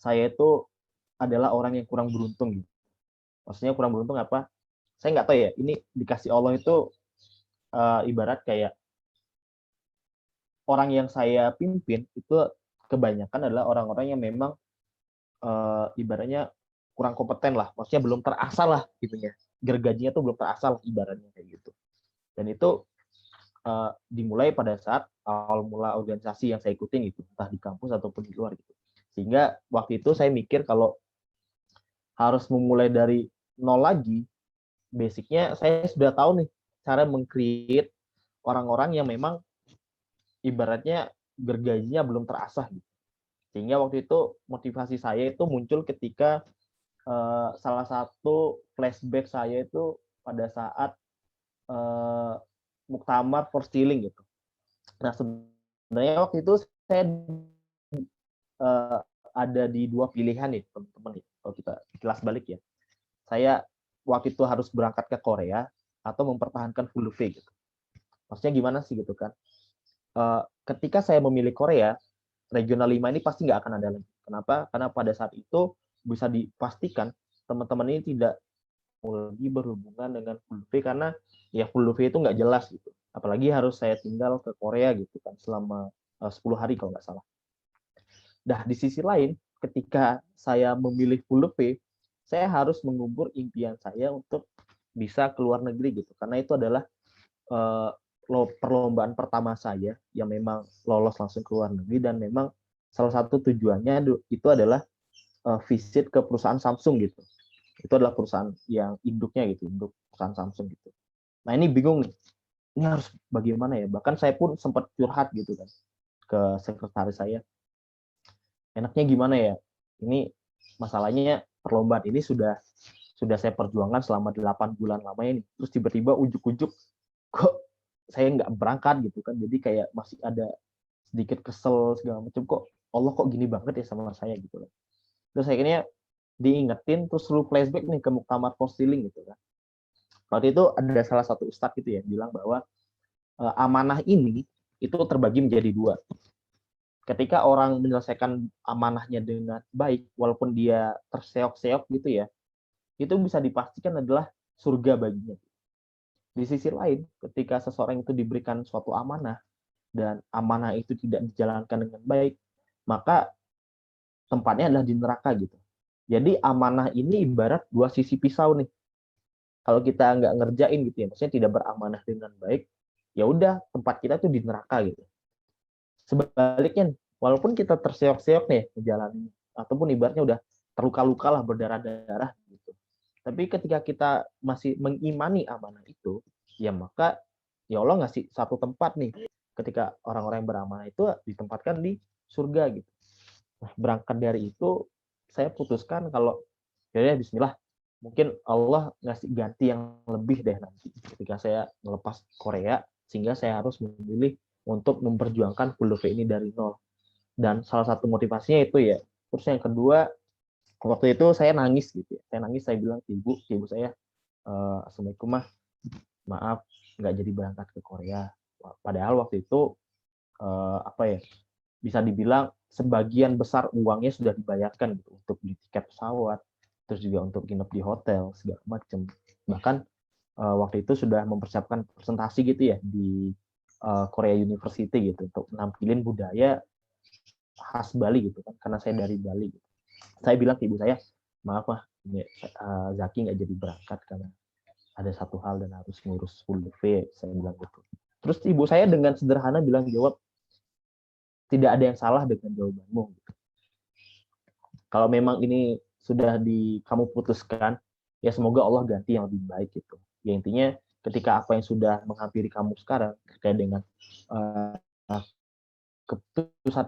[SPEAKER 1] saya itu adalah orang yang kurang beruntung gitu. Maksudnya kurang beruntung apa? Saya nggak tahu ya. Ini dikasih Allah itu ibarat kayak orang yang saya pimpin itu kebanyakan adalah orang-orang yang memang ibaratnya kurang kompeten lah. Maksudnya belum terasah lah gitunya. Gergajinya tuh belum terasah lah ibaratnya kayak gitu. Dan itu dimulai pada saat awal mula organisasi yang saya ikutin gitu, entah di kampus ataupun di luar gitu. Sehingga waktu itu saya mikir kalau harus memulai dari nol lagi, basicnya saya sudah tahu nih cara meng-create orang-orang yang memang ibaratnya gergajinya belum terasah gitu. Sehingga waktu itu motivasi saya itu muncul ketika salah satu flashback saya itu pada saat muktamar for stealing gitu. Nah sebenarnya waktu itu saya ada di dua pilihan nih teman-teman nih, kalau kita kilas balik ya. Saya waktu itu harus berangkat ke Korea atau mempertahankan Fulldove gitu. Maksudnya gimana sih gitu kan? Ketika saya memilih Korea, regional 5 ini pasti nggak akan ada lagi. Kenapa? Karena pada saat itu bisa dipastikan teman-teman ini tidak lagi berhubungan dengan Fulldove karena ya Fulldove itu nggak jelas gitu. Apalagi harus saya tinggal ke Korea gitu kan selama 10 hari kalau nggak salah. Nah, di sisi lain, ketika saya memilih Fulldove, saya harus mengubur impian saya untuk bisa ke luar negeri gitu. Karena itu adalah perlombaan pertama saya yang memang lolos langsung ke luar negeri dan memang salah satu tujuannya itu adalah visit ke perusahaan Samsung gitu. Itu adalah perusahaan yang induknya gitu, induk perusahaan Samsung gitu. Nah, ini bingung nih. Ini harus bagaimana ya? Bahkan saya pun sempat curhat gitu kan ke sekretaris saya. Enaknya gimana ya? Ini masalahnya perlombaan ini sudah saya perjuangkan selama 8 bulan lamanya ini. Terus tiba-tiba ujuk-ujuk kok saya nggak berangkat gitu kan, jadi kayak masih ada sedikit kesel segala macam, kok Allah kok gini banget ya sama saya gitu loh. Terus akhirnya diingetin, terus lu flashback nih ke muktamar Postilling gitu kan. Waktu itu ada salah satu ustadz gitu ya bilang bahwa amanah ini itu terbagi menjadi dua. Ketika orang menyelesaikan amanahnya dengan baik, walaupun dia terseok-seok gitu ya, itu bisa dipastikan adalah surga baginya. Di sisi lain, ketika seseorang itu diberikan suatu amanah dan amanah itu tidak dijalankan dengan baik, maka tempatnya adalah di neraka gitu. Jadi amanah ini ibarat dua sisi pisau nih. Kalau kita nggak ngerjain gitu ya, maksudnya tidak beramanah dengan baik, ya udah tempat kita tuh di neraka gitu. Sebaliknya, walaupun kita terseok-seok nih menjalani, ataupun ibaratnya udah terluka-luka lah, berdarah-darah gitu. Tapi ketika kita masih mengimani amanah itu, ya maka ya Allah ngasih satu tempat nih. Ketika orang-orang yang beramanah itu ditempatkan di surga gitu. Nah, berangkat dari itu, saya putuskan kalau ya Bismillah, mungkin Allah ngasih ganti yang lebih deh nanti ketika saya melepas Korea, sehingga saya harus memilih untuk memperjuangkan full day ini dari nol. Dan salah satu motivasinya itu ya. Terus yang kedua, waktu itu saya nangis gitu ya. Saya nangis, saya bilang ke ibu saya, Assalamualaikum mah, maaf nggak jadi berangkat ke Korea. Padahal waktu itu apa ya, bisa dibilang sebagian besar uangnya sudah dibayarkan gitu untuk beli tiket pesawat, terus juga untuk nginep di hotel segala macam. Bahkan waktu itu sudah mempersiapkan presentasi gitu ya di Korea University gitu untuk nampilin budaya khas Bali gitu kan, karena saya dari Bali gitu. Saya bilang ke ibu saya, maaf mah, Zaki nggak jadi berangkat karena ada satu hal dan harus ngurus full day, saya bilang gitu. Terus ibu saya dengan sederhana bilang, jawab, tidak ada yang salah dengan jawabanmu. Kalau memang ini sudah kamu putuskan, ya semoga Allah ganti yang lebih baik gitu. Ya intinya ketika apa yang sudah menghampiri kamu sekarang terkait dengan keputusan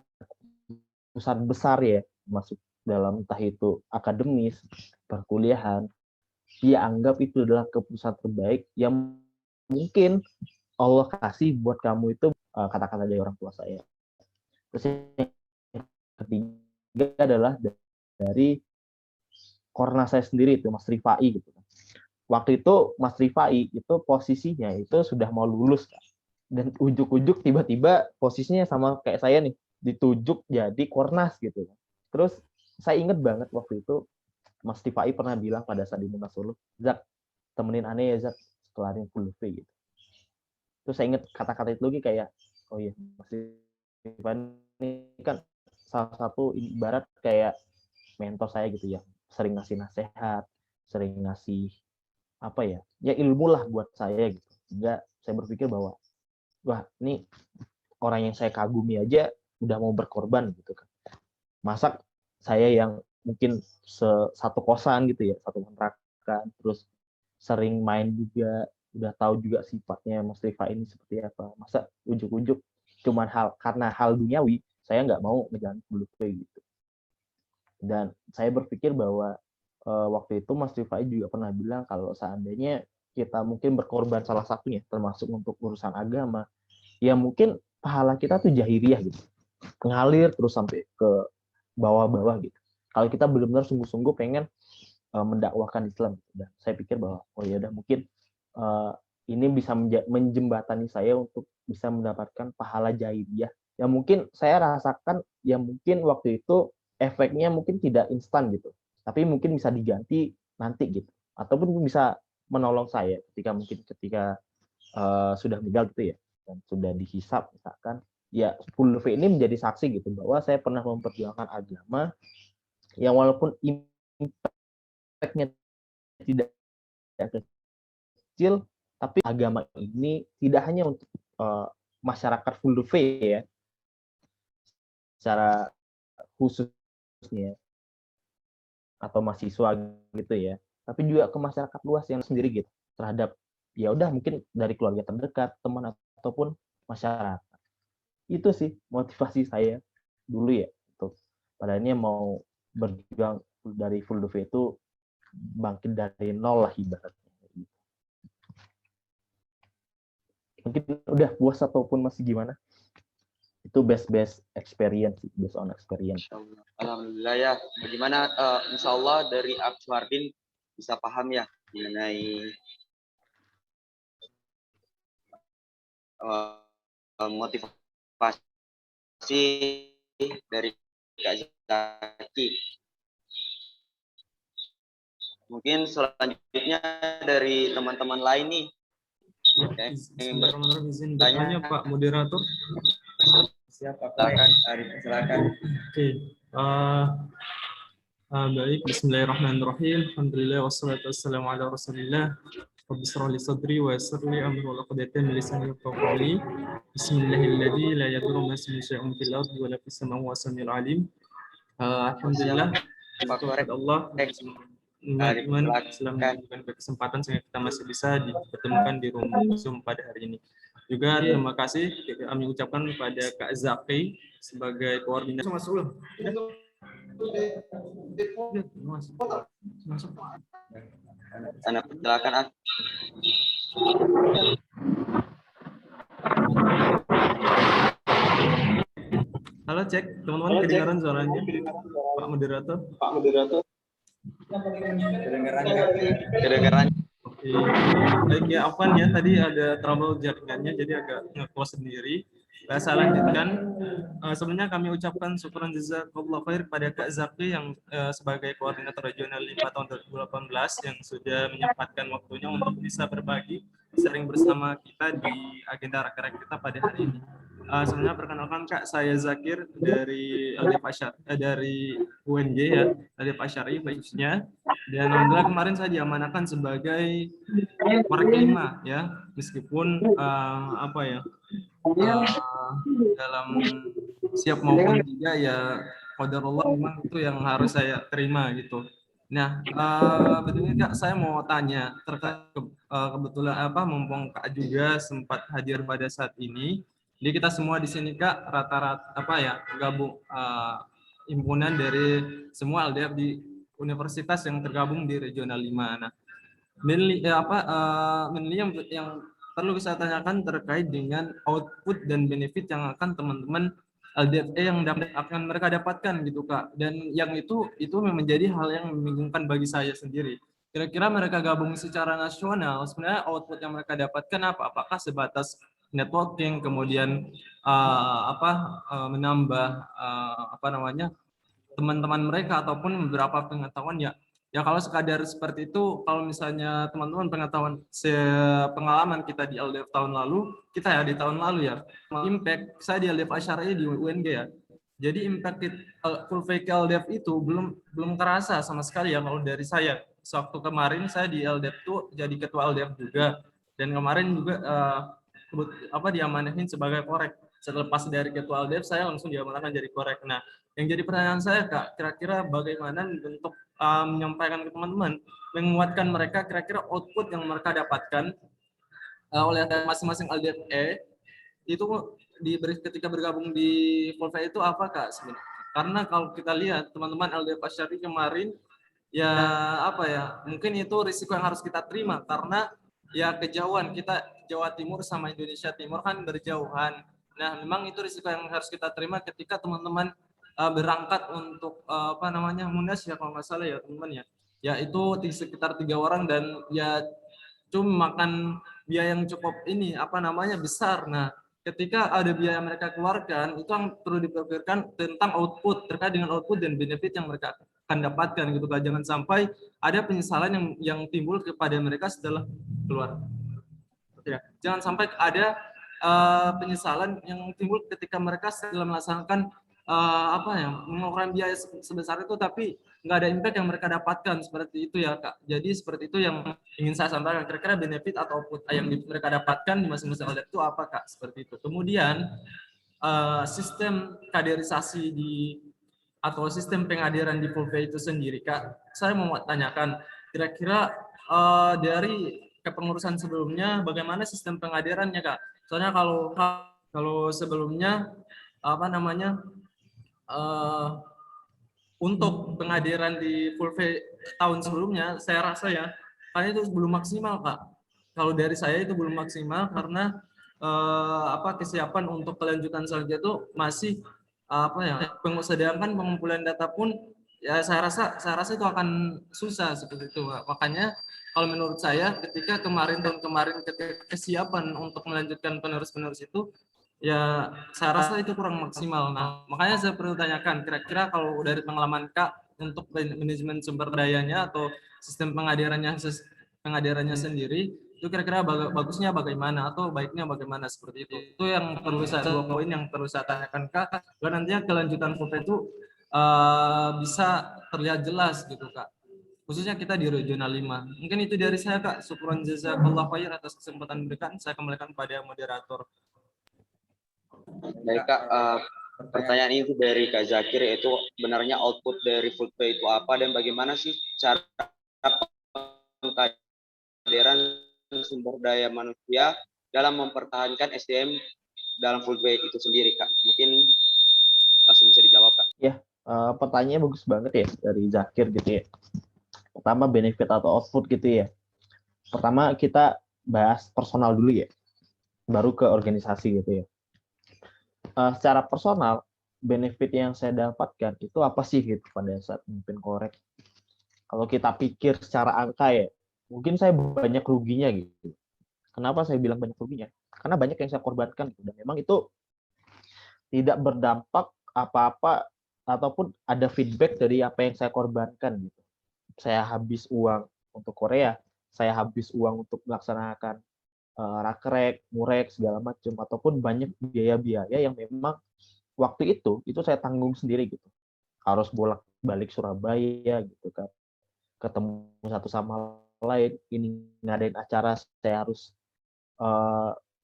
[SPEAKER 1] besar ya, masuk dalam entah itu akademis, perkuliahan, dia anggap itu adalah keputusan terbaik yang mungkin Allah kasih buat kamu, itu kata-kata dari orang tua saya. Terus yang ketiga adalah dari Kornas saya sendiri itu, Mas Rifai gitu. Waktu itu Mas Rifai itu posisinya itu sudah mau lulus kan. Dan ujuk-ujuk tiba-tiba posisinya sama kayak saya nih, ditujuk jadi Kornas gitu. Terus saya inget banget waktu itu Mas Rifai pernah bilang pada saat di Munaslup, Zak, temenin aneh ya Zak, kelarin full V gitu. Terus saya inget kata-kata itu lagi kayak, oh iya, Mas Rifai ini kan salah satu ibarat kayak mentor saya gitu ya, sering ngasih nasihat, sering ngasih apa ya ilmu lah buat saya gitu. Sehingga saya berpikir bahwa wah, ini orang yang saya kagumi aja udah mau berkorban gitu kan. Masa saya yang mungkin satu kosan gitu ya, satu kontrakan, terus sering main juga, udah tahu juga sifatnya Mas Rifa ini seperti apa. Masa ujuk-ujuk cuman karena hal duniawi, saya nggak mau ngejalan bulu gitu. Dan saya berpikir bahwa waktu itu Mas Rifai juga pernah bilang kalau seandainya kita mungkin berkorban salah satunya, termasuk untuk urusan agama, ya mungkin pahala kita tuh jahiliyah gitu, ngalir terus sampai ke bawah-bawah gitu. Kalau kita benar-benar sungguh-sungguh pengen mendakwahkan Islam, dan saya pikir bahwa oh ya udah, mungkin ini bisa menjembatani saya untuk bisa mendapatkan pahala jahiliyah yang mungkin saya rasakan, yang mungkin waktu itu efeknya mungkin tidak instan gitu, tapi mungkin bisa diganti nanti gitu, ataupun bisa menolong saya ketika sudah meninggal gitu ya, dan sudah dihisap misalkan, ya full V ini menjadi saksi gitu bahwa saya pernah memperjuangkan agama yang walaupun impactnya tidak kecil, tapi agama ini tidak hanya untuk masyarakat full V ya, secara khususnya, atau mahasiswa gitu ya, tapi juga ke masyarakat luas yang sendiri gitu, terhadap ya udah mungkin dari keluarga terdekat, teman, ataupun masyarakat. Itu sih motivasi saya dulu ya, untuk padahal mau berjuang dari full day itu bangkit dari nol lah ibaratnya. Mungkin udah puas ataupun masih gimana? Itu based experience, based on experience.
[SPEAKER 2] Alhamdulillah ya. Bagaimana insya Allah dari Aksuardin bisa paham ya mengenai motivasi dari Kak Zaki. Mungkin selanjutnya dari teman-teman lain nih.
[SPEAKER 4] Ya, Bismillahirrahmanirrahim. Izin bertanya Pak Moderator.
[SPEAKER 3] Siapa Pak? Silakan.
[SPEAKER 4] Oke. Baik, Bismillahirrahmanirrahim. Alhamdulillah wassalatu wassalamu ala Rasulillah. Rabbi shrah li sadri wa yassir li amri wa uqdatan min lisani yafqahu qawli. Bismillahilladzi la yadurru ma ismihi syai'un fil ardi wa la fis samai wa samiul alim. Alhamdulillah. Kepada Allah. Selamat kesempatan sehingga kita masih bisa dipertemukan di room Zoom pada hari ini. Juga terima kasih kami ucapkan kepada Kak Zaki sebagai koordinator. Masuk.
[SPEAKER 2] Anak silakan.
[SPEAKER 4] Halo cek, teman-teman kedengaran suaranya? Pak Moderator.
[SPEAKER 2] Kedengaran.
[SPEAKER 4] Oke, baik ya Afwan ya, tadi ada trouble jaringannya jadi agak nge-close sendiri. Saya lanjutkan. Sebenarnya kami ucapkan syukuran jazakallahu khair kepada Kak Zaki yang sebagai koordinator regional 5 tahun 2018 yang sudah menyempatkan waktunya untuk bisa berbagi sharing bersama kita di agenda rakernak kita pada hari ini. Sebenarnya perkenalkan Kak, saya Zakir dari dari UNJ ya, dari Asyari khususnya. Dan alhamdulillah kemarin saya diamanahkan sebagai korek 5 ya, meskipun dalam siap maupun tidak ya qadarullah memang itu yang harus saya terima gitu. Nah, betulnya Kak, saya mau tanya terkait kebetulan mumpung Kak juga sempat hadir pada saat ini. Jadi kita semua di sini Kak rata-rata gabung himpunan dari semua LDF di universitas yang tergabung di regional 5. Nah, yang perlu saya tanyakan terkait dengan output dan benefit yang akan teman-teman LDFE yang akan mereka dapatkan gitu Kak. Dan yang itu menjadi hal yang membingungkan bagi saya sendiri. Kira-kira mereka gabung secara nasional, sebenarnya output yang mereka dapatkan apa? Apakah sebatas networking, kemudian menambah teman-teman mereka ataupun beberapa pengetahuan ya kalau sekadar seperti itu. Kalau misalnya teman-teman pengalaman kita di LDF tahun lalu, di tahun lalu ya, impact saya di LDF Asyari di UNG ya. Jadi impact full fake LDF itu belum terasa sama sekali ya kalau dari saya. Waktu kemarin saya di LDF itu jadi ketua LDF juga, dan kemarin juga diamanahin sebagai korek. Selepas dari ketua LDF saya langsung diamanahkan jadi korek. Nah, yang jadi pertanyaan saya Kak, kira-kira bagaimana untuk menyampaikan ke teman-teman, menguatkan mereka kira-kira output yang mereka dapatkan oleh masing-masing LDFE itu ketika bergabung di Volva itu apa Kak sebenarnya? Karena kalau kita lihat teman-teman LDF Asyari kemarin ya mungkin itu risiko yang harus kita terima karena ya kejauhan kita Jawa Timur sama Indonesia Timur kan berjauhan. Nah, memang itu risiko yang harus kita terima ketika teman-teman berangkat untuk Munas ya kalau nggak salah ya teman-teman ya. Ya itu sekitar 3 orang dan ya cuma makan biaya yang cukup besar. Nah, ketika ada biaya yang mereka keluarkan, itu yang perlu dipikirkan tentang output, terkait dengan output dan benefit yang mereka akan dapatkan gitu Kak. Jangan sampai ada penyesalan yang timbul kepada mereka setelah keluar. Ya, jangan sampai ada penyesalan yang timbul ketika mereka setelah melaksanakan mengeluarkan biaya sebesar itu tapi nggak ada impact yang mereka dapatkan, seperti itu ya Kak. Jadi seperti itu yang ingin saya sampaikan, kira-kira benefit atau output yang mereka dapatkan di masing-masing LDF itu apa Kak, seperti itu. Kemudian sistem kaderisasi atau sistem pengadiran di Volva itu sendiri Kak, saya mau tanyakan kira-kira dari kepengurusan sebelumnya bagaimana sistem pengadirannya Kak. Soalnya kalau sebelumnya untuk pengadiran di Volva tahun sebelumnya saya rasa ya karena itu belum maksimal Kak. Kalau dari saya itu belum maksimal karena kesiapan untuk kelanjutan selanjutnya itu masih sedangkan pengumpulan data pun ya saya rasa itu akan susah seperti itu. Makanya kalau menurut saya ketika kemarin ketika kesiapan untuk melanjutkan penerus-penerus itu ya saya rasa itu kurang maksimal. Nah, makanya saya perlu tanyakan kira-kira kalau dari pengalaman Kak untuk manajemen sumber dayanya atau sistem pengadirannya sendiri itu kira-kira bagusnya bagaimana atau baiknya bagaimana seperti itu. Itu yang perlu saya dua poin yang perlu saya tanyakan Kak. Dan nantinya kelanjutan FUP itu bisa terlihat jelas gitu Kak. Khususnya kita di regional 5. Mungkin itu dari saya Kak. Syukron jazakallah khair atas kesempatan diberikan. Saya kembalikan pada moderator.
[SPEAKER 2] Baik Kak, pertanyaan ini dari Kak Zakir, yaitu benarnya output dari FULPE itu apa dan bagaimana sih cara pengkaderan sumber daya manusia dalam mempertahankan SDM dalam FULPE itu sendiri Kak? Mungkin langsung bisa dijawab Kak.
[SPEAKER 1] Ya, pertanyaannya bagus banget ya dari Zakir gitu ya. Pertama benefit atau output gitu ya. Pertama kita bahas personal dulu ya, baru ke organisasi gitu ya. Secara personal, benefit yang saya dapatkan itu apa sih gitu pada saat memimpin korek. Kalau kita pikir secara angka ya, mungkin saya banyak ruginya gitu. Kenapa saya bilang banyak ruginya? Karena banyak yang saya korbankan gitu. Dan memang itu tidak berdampak apa-apa ataupun ada feedback dari apa yang saya korbankan gitu. Saya habis uang untuk Korea, saya habis uang untuk melaksanakan rakrek, murek segala macam ataupun banyak biaya-biaya yang memang waktu itu saya tanggung sendiri gitu. Harus bolak-balik Surabaya gitu kan. Ketemu satu sama lain, ini ngadain acara saya harus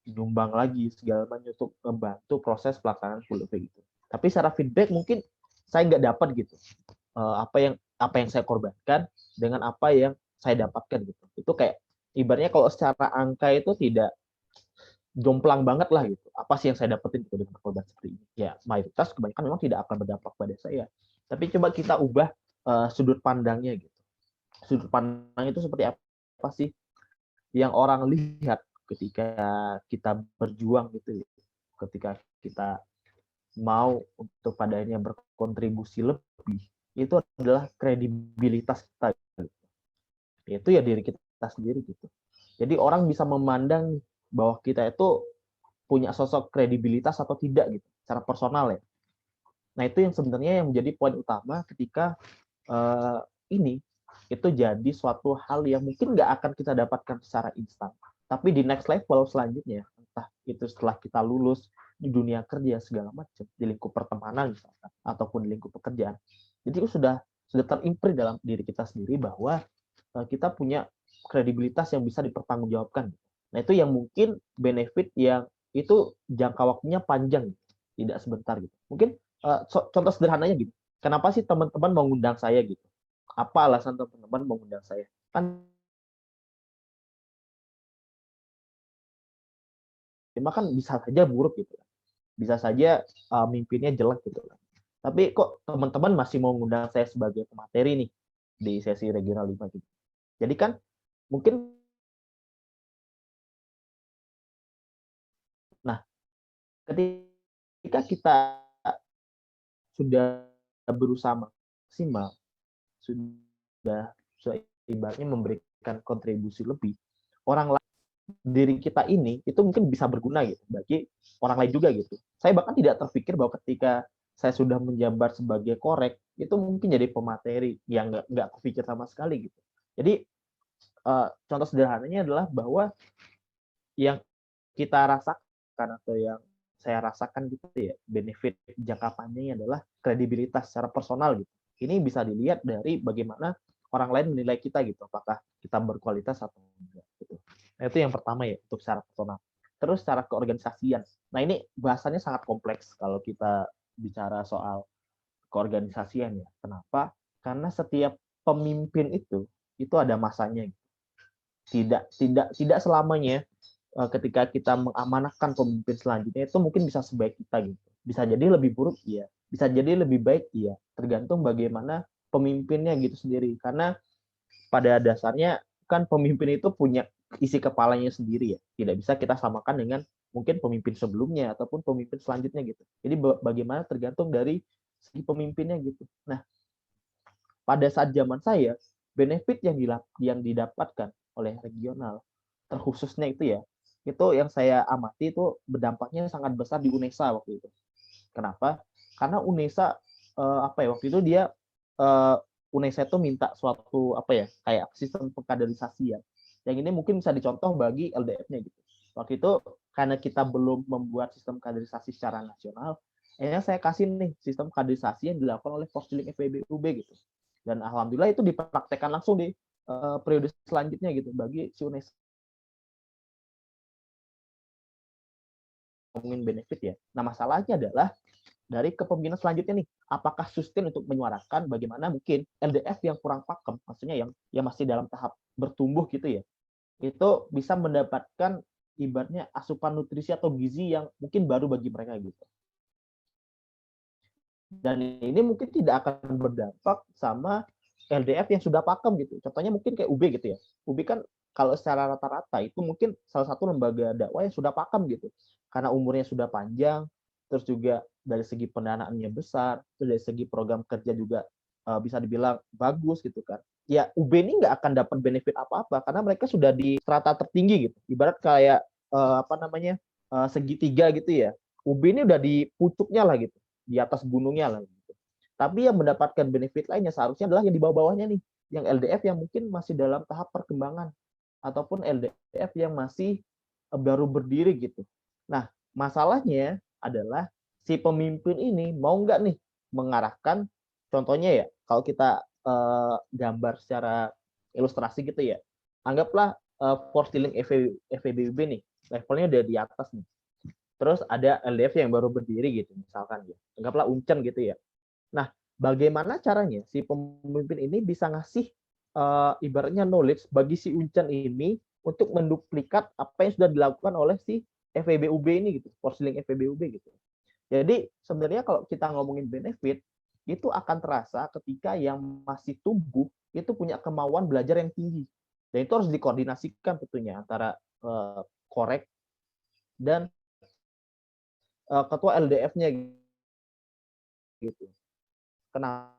[SPEAKER 1] nyumbang lagi segala macam untuk membantu proses pelaksanaan FULPE gitu. Tapi secara feedback mungkin saya nggak dapat gitu. Apa yang saya korbankan dengan apa yang saya dapatkan gitu. Itu kayak ibaratnya kalau secara angka itu tidak jomplang banget lah gitu. Apa sih yang saya dapetin gitu dengan korban seperti ini? Ya mayoritas kebanyakan memang tidak akan berdampak pada saya. Tapi coba kita ubah sudut pandangnya gitu. Sudut pandang itu seperti apa sih yang orang lihat ketika kita berjuang gitu ya. Ketika kita mau untuk padanya berkontribusi lebih, itu adalah kredibilitas kita gitu. Itu ya diri kita sendiri gitu. Jadi orang bisa memandang bahwa kita itu punya sosok kredibilitas atau tidak gitu, secara personal ya. Nah itu yang sebenarnya yang menjadi poin utama ketika ini itu jadi suatu hal yang mungkin nggak akan kita dapatkan secara instan. Tapi di next level selanjutnya, entah itu setelah kita lulus di dunia kerja segala macam, di lingkup pertemanan misalkan, ataupun di lingkup pekerjaan, jadi itu sudah terimprint dalam diri kita sendiri bahwa kita punya kredibilitas yang bisa dipertanggungjawabkan. Nah itu yang mungkin benefit yang itu jangka waktunya panjang, tidak sebentar gitu. Mungkin contoh sederhananya gitu. Kenapa sih teman-teman mau ngundang saya gitu? Apa alasan teman-teman mau ngundang saya? Kan cuma kan bisa saja buruk gitu. Bisa saja mimpinnya jelek gitu kan. Tapi kok teman-teman masih mau ngundang saya sebagai pemateri nih di sesi regional 5 gitu. Jadi kan mungkin nah ketika kita sudah berusaha maksimal, sudah ibaratnya memberikan kontribusi lebih, orang lain diri kita ini itu mungkin bisa berguna gitu bagi orang lain juga gitu. Saya bahkan tidak terpikir bahwa ketika saya sudah menjabat sebagai korek itu mungkin jadi pemateri yang nggak kepikir sama sekali gitu. Jadi contoh sederhananya adalah bahwa yang kita rasakan atau yang saya rasakan gitu ya, benefit jangka panjangnya adalah kredibilitas secara personal gitu. Ini bisa dilihat dari bagaimana orang lain menilai kita gitu, apakah kita berkualitas atau enggak gitu. Nah, itu yang pertama ya untuk secara personal. Terus secara keorganisasian. Nah, ini bahasanya sangat kompleks kalau kita bicara soal keorganisasian ya. Kenapa? Karena setiap pemimpin itu ada masanya. Tidak selamanya ketika kita mengamanahkan pemimpin selanjutnya itu mungkin bisa sebaik kita gitu. Bisa jadi lebih buruk iya, bisa jadi lebih baik iya, tergantung bagaimana pemimpinnya gitu sendiri. Karena pada dasarnya kan pemimpin itu punya isi kepalanya sendiri ya. Tidak bisa kita samakan dengan mungkin pemimpin sebelumnya ataupun pemimpin selanjutnya gitu. Jadi bagaimana tergantung dari segi pemimpinnya gitu. Nah, pada saat zaman saya, benefit yang didapatkan oleh regional, terkhususnya itu yang saya amati itu berdampaknya sangat besar di UNESA waktu itu. Kenapa? Karena UNESA waktu itu dia UNESA itu minta suatu kayak sistem pengkaderisasi ya. Yang ini mungkin bisa dicontoh bagi LDF-nya gitu. Waktu itu karena kita belum membuat sistem kaderisasi secara nasional, akhirnya saya kasih nih sistem kaderisasi yang dilakukan oleh Forstilling FEBUB gitu. Dan alhamdulillah itu dipraktekkan langsung di periode selanjutnya gitu bagi si UNESA. Ngomongin benefit ya. Nah, masalahnya adalah dari kepemimpinan selanjutnya nih, apakah sustain untuk menyuarakan bagaimana mungkin LDF yang kurang pakem, maksudnya yang masih dalam tahap bertumbuh gitu ya, itu bisa mendapatkan ibaratnya asupan nutrisi atau gizi yang mungkin baru bagi mereka gitu. Dan ini mungkin tidak akan berdampak sama LDF yang sudah pakem gitu. Contohnya mungkin kayak UB gitu ya. UB kan kalau secara rata-rata itu mungkin salah satu lembaga dakwah yang sudah pakem gitu. Karena umurnya sudah panjang, terus juga dari segi pendanaannya besar, terus dari segi program kerja juga bisa dibilang bagus gitu kan. Ya UB ini nggak akan dapat benefit apa-apa karena mereka sudah di strata tertinggi gitu. Ibarat kayak segitiga gitu ya. UB ini udah di pucuknya lah gitu, di atas gunungnya lah gitu. Tapi yang mendapatkan benefit lainnya seharusnya adalah yang di bawah-bawahnya nih, yang LDF yang mungkin masih dalam tahap perkembangan ataupun LDF yang masih baru berdiri gitu. Nah, masalahnya adalah si pemimpin ini mau nggak nih mengarahkan, contohnya ya, kalau kita gambar secara ilustrasi gitu ya, anggaplah Forstilling FEBUB nih, levelnya udah di atas nih. Terus ada LDF yang baru berdiri gitu, misalkan ya. Anggaplah Uncen gitu ya. Nah, bagaimana caranya si pemimpin ini bisa ngasih ibaratnya knowledge bagi si Uncen ini untuk menduplikat apa yang sudah dilakukan oleh si FEBUB ini gitu, Forstilling FEBUB gitu. Jadi sebenarnya kalau kita ngomongin benefit, itu akan terasa ketika yang masih tumbuh itu punya kemauan belajar yang tinggi. Dan itu harus dikoordinasikan tentunya antara korek dan ketua LDF-nya gitu. Kenapa?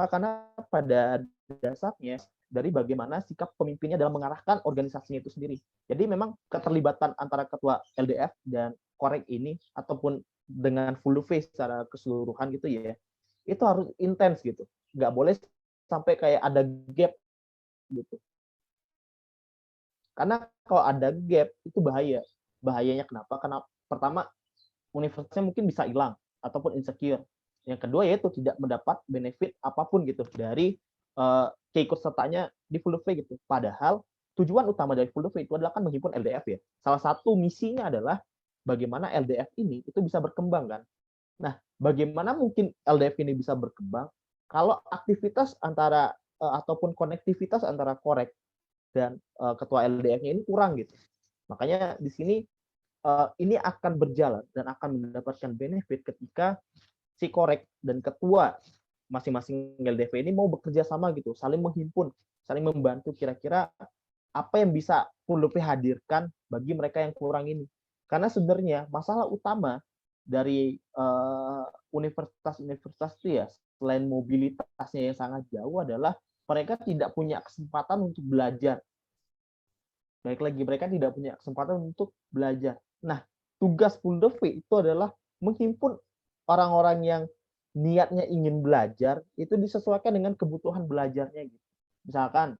[SPEAKER 1] Karena pada dasarnya dari bagaimana sikap pemimpinnya dalam mengarahkan organisasinya itu sendiri. Jadi memang keterlibatan antara ketua LDF dan korek ini ataupun dengan full face secara keseluruhan gitu ya, itu harus intens gitu. Nggak boleh sampai kayak ada gap gitu. Karena kalau ada gap itu bahaya. Bahayanya kenapa? Karena pertama universitasnya mungkin bisa hilang ataupun insecure. Yang kedua yaitu tidak mendapat benefit apapun gitu dari keikutsertaannya di full day gitu. Padahal tujuan utama dari full day itu adalah kan menghimpun LDF ya. Salah satu misinya adalah bagaimana LDF ini itu bisa berkembang kan. Nah, bagaimana mungkin LDF ini bisa berkembang kalau aktivitas antara ataupun konektivitas antara korek dan ketua LDF-nya ini kurang gitu. Makanya di sini ini akan berjalan dan akan mendapatkan benefit ketika si korek dan ketua masing-masing LDV ini mau bekerja sama gitu, saling menghimpun, saling membantu kira-kira apa yang bisa Pulupi hadirkan bagi mereka yang kurang ini. Karena sebenarnya masalah utama dari universitas-universitas itu ya, selain mobilitasnya yang sangat jauh adalah mereka tidak punya kesempatan untuk belajar. Baik lagi, mereka tidak punya kesempatan untuk belajar. Nah, tugas Puldevi itu adalah menghimpun orang-orang yang niatnya ingin belajar, itu disesuaikan dengan kebutuhan belajarnya. Gitu. Misalkan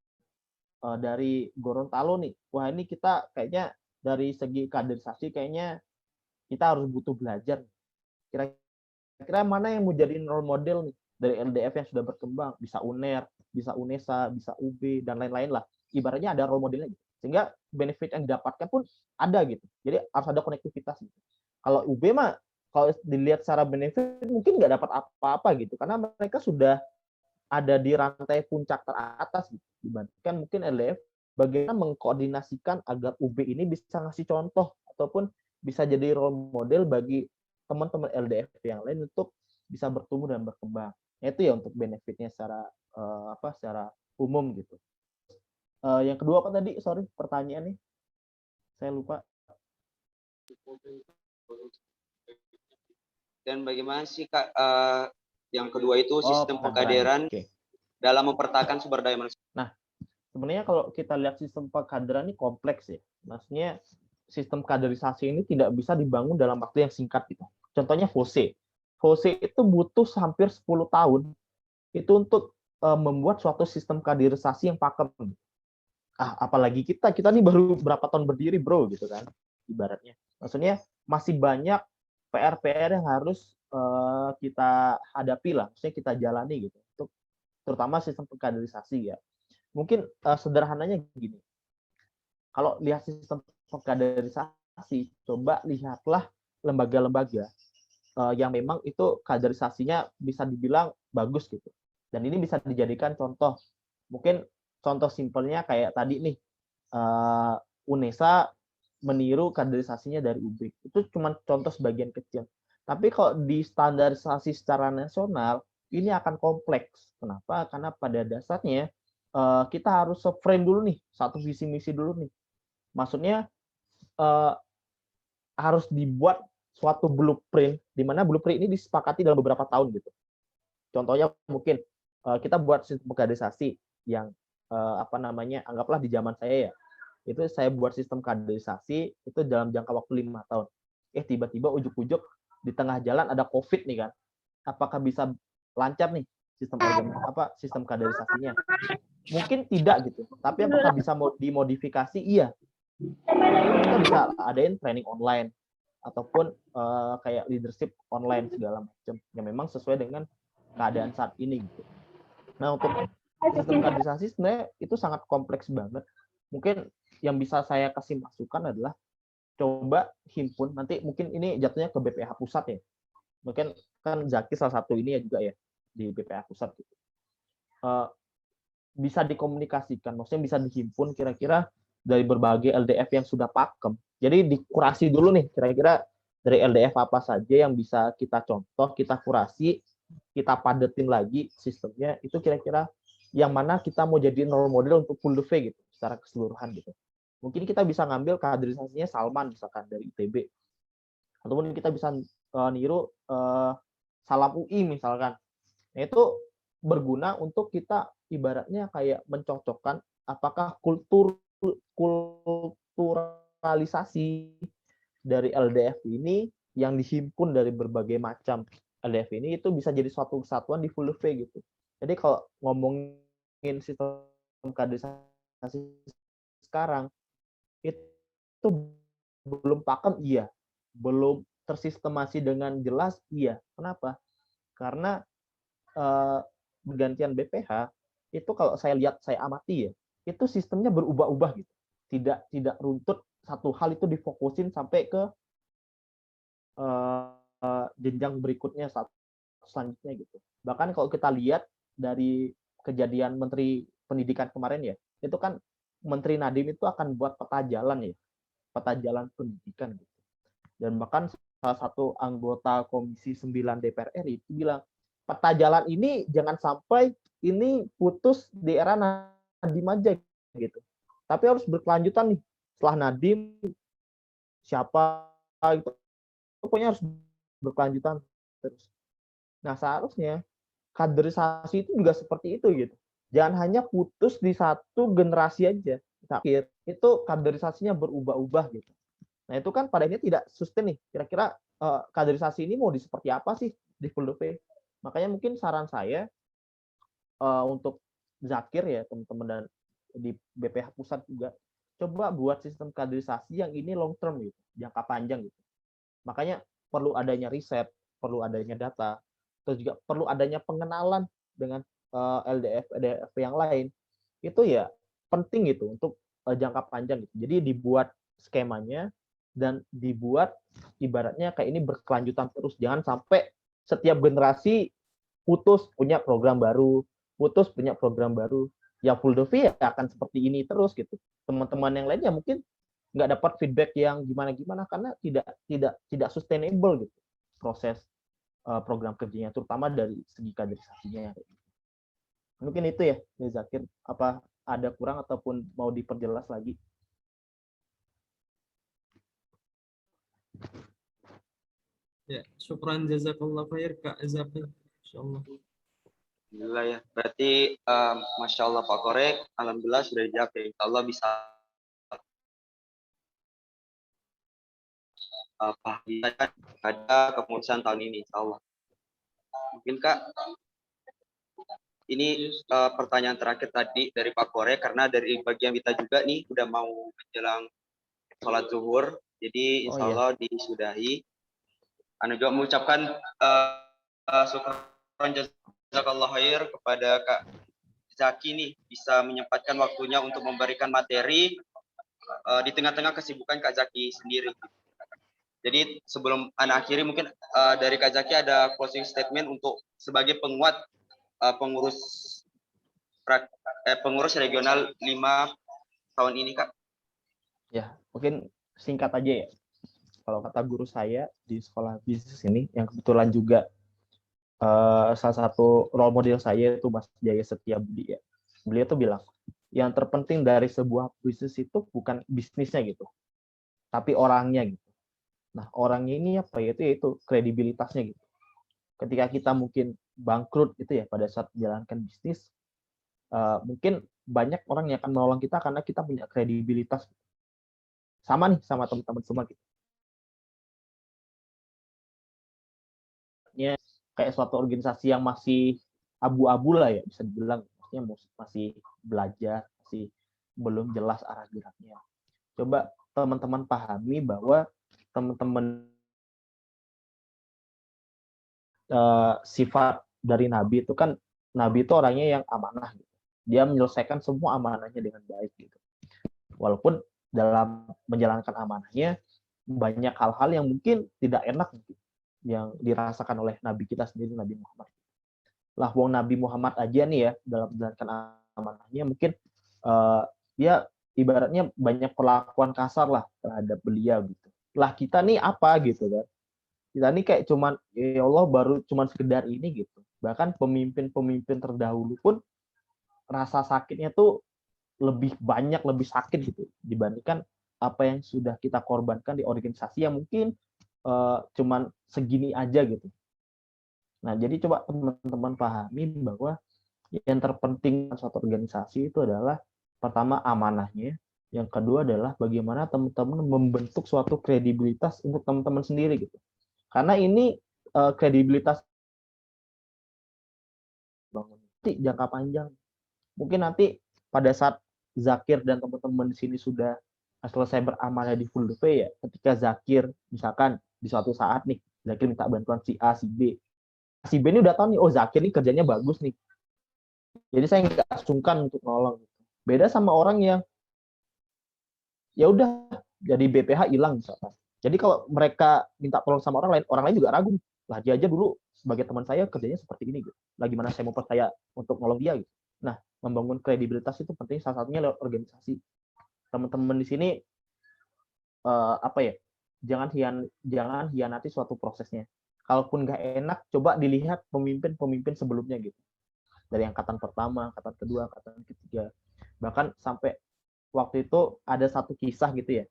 [SPEAKER 1] dari Gorontalo nih, wah ini kita kayaknya dari segi kaderisasi kayaknya kita harus butuh belajar. Kira-kira mana yang mau jadi role model nih dari LDF yang sudah berkembang, bisa UNER, bisa UNESA, bisa UB, dan lain-lain lah. Ibaratnya ada role modelnya gitu. Sehingga benefit yang didapatkan pun ada gitu. Jadi harus ada konektivitas gitu. Kalau UB mah kalau dilihat secara benefit mungkin nggak dapat apa-apa gitu karena mereka sudah ada di rantai puncak teratas gitu. Dibandingkan mungkin LDF bagaimana mengkoordinasikan agar UB ini bisa ngasih contoh ataupun bisa jadi role model bagi teman-teman LDF yang lain untuk bisa bertumbuh dan berkembang. Itu ya untuk benefitnya secara secara umum gitu. Yang kedua apa tadi? Sorry, pertanyaannya saya lupa.
[SPEAKER 2] Dan bagaimana sih Kak yang kedua itu sistem
[SPEAKER 1] pengkaderan.
[SPEAKER 2] pengkaderan dalam mempertahankan sumber daya manusia?
[SPEAKER 1] Nah, sebenarnya kalau kita lihat sistem pengkaderan ini kompleks ya. Maksudnya sistem kaderisasi ini tidak bisa dibangun dalam waktu yang singkat gitu. Contohnya FOSE. FOSE itu butuh hampir 10 tahun itu untuk membuat suatu sistem kaderisasi yang pakem. Apalagi kita nih baru berapa tahun berdiri, bro, gitu kan, ibaratnya. Maksudnya masih banyak PR-PR yang harus kita hadapi lah, maksudnya kita jalani gitu, untuk terutama sistem pengkaderisasi ya. Mungkin sederhananya gini, kalau lihat sistem pengkaderisasi, coba lihatlah lembaga-lembaga yang memang itu kaderisasinya bisa dibilang bagus gitu. Dan ini bisa dijadikan contoh. Mungkin contoh simpelnya kayak tadi nih, UNESA meniru kaderisasinya dari UBIK. Itu cuma contoh sebagian kecil. Tapi kalau di standarisasi secara nasional, ini akan kompleks. Kenapa? Karena pada dasarnya kita harus frame dulu nih, satu visi misi dulu nih. Maksudnya harus dibuat suatu blueprint, di mana blueprint ini disepakati dalam beberapa tahun gitu. Contohnya mungkin kita buat sistem kaderisasi yang anggaplah di zaman saya ya, itu saya buat sistem kaderisasi itu dalam jangka waktu 5 tahun. Tiba-tiba ujuk-ujuk di tengah jalan ada COVID nih kan. Apakah bisa lancar nih sistem kaderisasinya? Mungkin tidak gitu. Tapi apakah bisa dimodifikasi? Iya. Kita bisa adain training online ataupun kayak leadership online segala macam yang memang sesuai dengan keadaan saat ini gitu. Nah, untuk sistem kaderisasi sebenarnya itu sangat kompleks banget. Mungkin yang bisa saya kasih masukan adalah coba himpun, nanti mungkin ini jatuhnya ke BPH pusat ya. Mungkin kan Zaki salah satu ini ya juga ya di BPH pusat gitu. Bisa dikomunikasikan, maksudnya bisa dihimpun kira-kira dari berbagai LDF yang sudah pakem. Jadi dikurasi dulu nih, kira-kira dari LDF apa saja yang bisa kita contoh, kita kurasi, kita padetin lagi sistemnya, itu kira-kira yang mana kita mau jadi role model untuk full V gitu, secara keseluruhan gitu. Mungkin kita bisa ngambil kaderisasinya Salman misalkan dari ITB, ataupun kita bisa niru Salam UI misalkan. Nah, itu berguna untuk kita ibaratnya kayak mencocokkan apakah kulturalisasi dari LDF ini yang dihimpun dari berbagai macam LDF ini itu bisa jadi suatu kesatuan di full V gitu. Jadi kalau ngomongin sistem kaderisasi sekarang itu belum pakem, iya. Belum tersistemasi dengan jelas, iya. Kenapa? Karena pergantian BPH itu kalau saya lihat, saya amati ya, itu sistemnya berubah-ubah gitu. Tidak runtut satu hal itu difokusin sampai ke jenjang berikutnya selanjutnya gitu. Bahkan kalau kita lihat dari kejadian Menteri Pendidikan kemarin ya, itu kan Menteri Nadiem itu akan buat peta jalan ya, peta jalan pendidikan gitu. Dan bahkan salah satu anggota Komisi 9 DPR RI itu bilang, peta jalan ini jangan sampai ini putus di era Nadiem aja gitu. Tapi harus berkelanjutan nih. Setelah Nadiem siapa gitu. Pokoknya harus berkelanjutan terus. Nah, seharusnya kaderisasi itu juga seperti itu gitu. Jangan hanya putus di satu generasi aja. Akhir itu kaderisasinya berubah-ubah gitu. Nah, itu kan pada ini tidak sustain nih. Kira-kira kaderisasi ini mau seperti apa sih di full V? Makanya mungkin saran saya untuk Zakir ya, teman-teman, dan di BPH pusat juga, coba buat sistem kaderisasi yang ini long term gitu, jangka panjang gitu. Makanya perlu adanya riset, perlu adanya data, terus juga perlu adanya pengenalan dengan LDF yang lain. Itu ya penting gitu untuk jangka panjang gitu. Jadi dibuat skemanya dan dibuat ibaratnya kayak ini berkelanjutan terus. Jangan sampai setiap generasi putus punya program baru, putus punya program baru. Ya full V ya akan seperti ini terus gitu. Teman-teman yang lainnya mungkin nggak dapat feedback yang gimana-gimana karena tidak sustainable gitu proses program kerjanya, terutama dari segi kaderisasinya. Mungkin itu ya, Zakir. Apa ada kurang ataupun mau diperjelas lagi?
[SPEAKER 4] Ya, syukran jazakallah khair Kak Zaki. Insyaallah.
[SPEAKER 2] Alhamdulillah ya. Berarti Masya Allah Pak Korek, alhamdulillah sudah dijawab ya. Insya Allah bisa paham pada kepengurusan tahun ini, Insya Allah. Mungkin Kak, ini pertanyaan terakhir tadi dari Pak Korek, karena dari bagian kita juga nih udah mau menjelang sholat zuhur, jadi Insya Allah disudahi. Anda juga mengucapkan syukran jazakallah khair kepada Kak Zaki nih bisa menyempatkan waktunya untuk memberikan materi di tengah-tengah kesibukan Kak Zaki sendiri. Jadi sebelum Anda akhiri mungkin dari Kak Zaki ada closing statement untuk sebagai penguat pengurus regional 5 tahun ini Kak.
[SPEAKER 1] Ya, mungkin singkat aja ya. Kalau kata guru saya di sekolah bisnis ini, yang kebetulan juga salah satu role model saya itu Mas Jaya Setia Budi ya. Beliau tuh bilang, yang terpenting dari sebuah bisnis itu bukan bisnisnya gitu, tapi orangnya gitu. Nah, orangnya ini apa ya? Itu kredibilitasnya gitu. Ketika kita mungkin bangkrut itu ya pada saat menjalankan bisnis, mungkin banyak orang yang akan menolong kita karena kita punya kredibilitas. Sama nih sama teman-teman semua gitu. Kayak suatu organisasi yang masih abu-abu lah ya bisa dibilang, maksudnya masih belajar, masih belum jelas arah geraknya. Coba teman-teman pahami bahwa teman-teman sifat dari Nabi itu kan, Nabi itu orangnya yang amanah gitu. Dia menyelesaikan semua amanahnya dengan baik gitu. Walaupun dalam menjalankan amanahnya banyak hal-hal yang mungkin tidak enak gitu, yang dirasakan oleh Nabi kita sendiri, Nabi Muhammad. Lah wong Nabi Muhammad aja nih ya dalam menjalankan amanahnya mungkin dia ibaratnya banyak perlakuan kasar lah terhadap beliau gitu. Lah kita nih apa gitu kan? Kita nih kayak cuman ya Allah baru cuman sekedar ini gitu. Bahkan pemimpin-pemimpin terdahulu pun rasa sakitnya tuh lebih banyak, lebih sakit gitu dibandingkan apa yang sudah kita korbankan di organisasi yang mungkin cuman segini aja gitu. Nah, jadi coba teman-teman pahami bahwa yang terpenting suatu organisasi itu adalah pertama amanahnya, yang kedua adalah bagaimana teman-teman membentuk suatu kredibilitas untuk teman-teman sendiri gitu. Karena ini kredibilitas bangun jangka panjang. Mungkin nanti pada saat Zakir dan teman-teman di sini sudah selesai beramanah di full day ya, ketika Zakir misalkan di suatu saat nih, Zakir minta bantuan si A, si B. Si B ini udah tahu nih, oh Zakir ini kerjanya bagus nih. Jadi saya nggak sungkan untuk nolong. Beda sama orang yang ya udah jadi BPH hilang misalkan. Jadi kalau mereka minta tolong sama orang lain juga ragu. Lah dia aja dulu sebagai teman saya kerjanya seperti ini gitu. Lah gimana saya mau percaya untuk nolong dia gitu. Nah, membangun kredibilitas itu penting, salah satunya lewat organisasi. Teman-teman di sini apa ya? Jangan hianati suatu prosesnya. Kalaupun nggak enak, coba dilihat pemimpin-pemimpin sebelumnya gitu. Dari angkatan pertama, angkatan kedua, angkatan ketiga. Bahkan sampai waktu itu ada satu kisah gitu ya.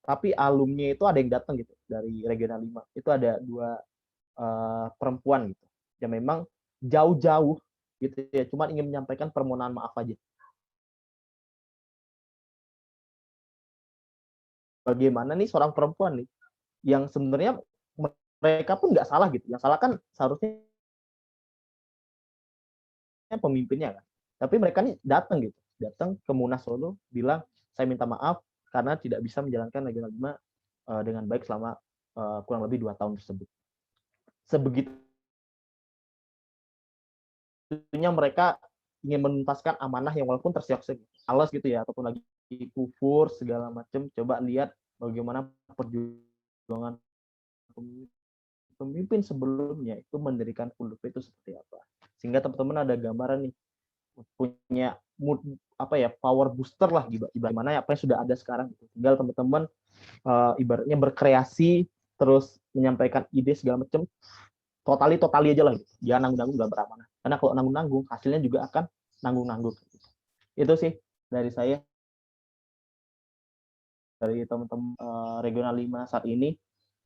[SPEAKER 1] Tapi alumni itu ada yang datang gitu dari Regional 5. Itu ada 2 perempuan gitu. Yang memang jauh-jauh gitu ya, cuma ingin menyampaikan permohonan maaf aja. Bagaimana nih seorang perempuan nih yang sebenarnya mereka pun nggak salah gitu. Yang salah kan seharusnya pemimpinnya kan. Tapi mereka nih datang gitu. Datang ke Munas Solo bilang, saya minta maaf karena tidak bisa menjalankan Regional 5 dengan baik selama kurang lebih 2 tahun tersebut. Sebegitunya mereka ingin menuntaskan amanah yang walaupun tersiok-siok alas gitu ya, ataupun lagi kufur segala macam. Coba lihat bagaimana perjuangan pemimpin sebelumnya itu mendirikan full day itu seperti apa, sehingga teman-teman ada gambaran nih, punya mood apa ya, power booster lah gimana apa yang sudah ada sekarang. Tinggal teman-teman ibaratnya berkreasi terus menyampaikan ide segala macam, totali aja lah gitu. Jangan nanggung-nanggung, gak beramanah, karena kalau nanggung-nanggung hasilnya juga akan nanggung-nanggung gitu. Itu sih dari saya, dari teman-teman Regional 5 saat ini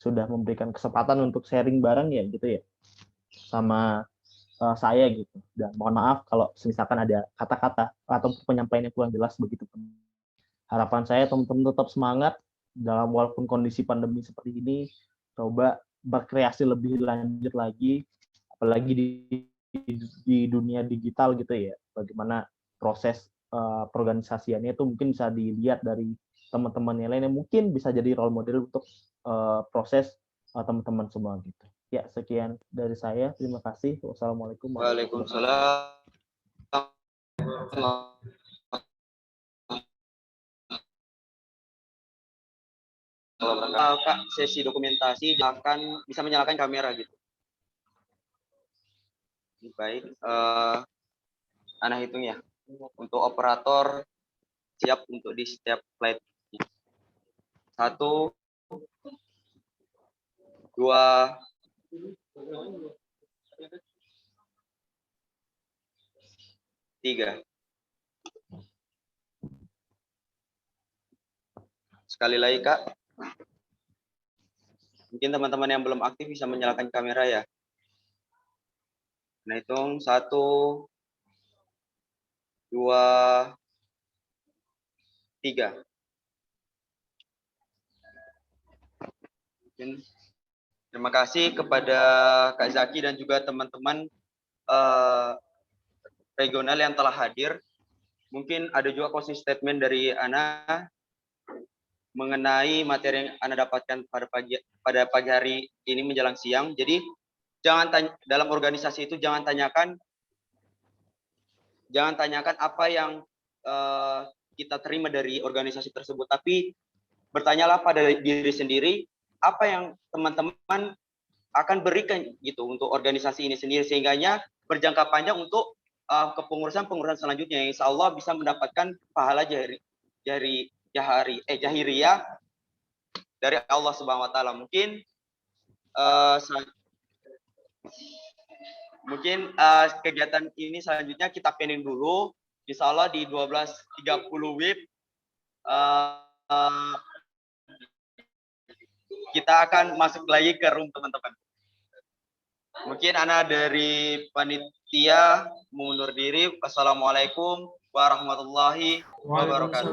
[SPEAKER 1] sudah memberikan kesempatan untuk sharing bareng ya gitu ya sama saya gitu. Dan mohon maaf kalau misalkan ada kata-kata atau penyampaian yang kurang jelas begitu. Harapan saya teman-teman tetap semangat dalam walaupun kondisi pandemi seperti ini, coba berkreasi lebih lanjut lagi, apalagi di dunia digital gitu ya. Bagaimana proses perorganisasiannya itu mungkin bisa dilihat dari teman-teman yang lain yang mungkin bisa jadi role model untuk proses teman-teman semua gitu. Ya, sekian dari saya. Terima kasih. Wassalamualaikum warahmatullahi
[SPEAKER 2] Waalaikumsalam. Kak, sesi dokumentasi akan bisa menyalakan kamera gitu. Baik, Ana hitung ya. Untuk operator siap untuk di setiap slide. 1, 2, 3. Sekali lagi Kak. Mungkin teman-teman yang belum aktif bisa menyalakan kamera ya. Nah, hitung 1, 2, 3. Terima kasih kepada Kak Zaki dan juga teman-teman regional yang telah hadir. Mungkin ada juga closing statement dari Ana mengenai materi yang Anda dapatkan pada pagi hari ini menjelang siang. Jadi dalam organisasi itu jangan tanyakan apa yang kita terima dari organisasi tersebut, tapi bertanyalah pada diri sendiri apa yang teman-teman akan berikan gitu untuk organisasi ini sendiri, sehingganya berjangka panjang untuk kepengurusan selanjutnya. Insya Allah bisa mendapatkan pahala jahiriyah dari Allah Subhanahu Wa Taala. Mungkin kegiatan ini selanjutnya kita pending dulu. Insya Allah di 12.30 WIB kita akan masuk lagi ke room teman-teman. Mungkin Ana dari panitia mundur diri. Wassalamualaikum warahmatullahi wabarakatuh.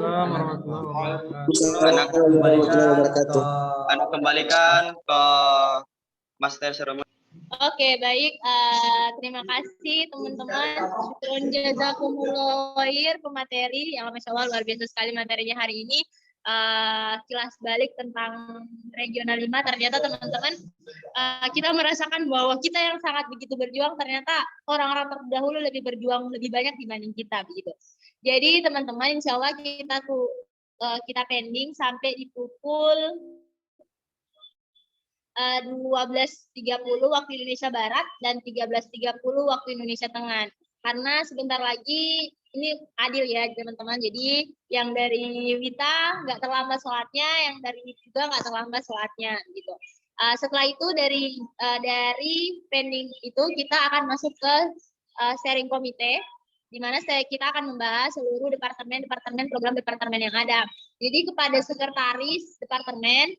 [SPEAKER 2] Ana kembalikan ke Master Seremoni.
[SPEAKER 5] Oke, baik. Terima kasih teman-teman. Syukron jazakumullah khair pemateri yang Masya Allah luar biasa sekali materinya hari ini. Kilas balik tentang Regional 5, ternyata teman-teman kita merasakan bahwa kita yang sangat begitu berjuang, ternyata orang-orang terdahulu lebih berjuang lebih banyak dibanding kita begitu. Jadi teman-teman insya Allah kita pending sampai di pukul 12.30 waktu Indonesia Barat dan 13.30 waktu Indonesia Tengah. Karena sebentar lagi ini adil ya teman-teman. Jadi yang dari Wita nggak terlambat sholatnya, yang dari juga nggak terlambat sholatnya gitu. Setelah itu dari pending itu kita akan masuk ke sharing komite, di mana kita akan membahas seluruh departemen, program departemen yang ada. Jadi kepada sekretaris departemen,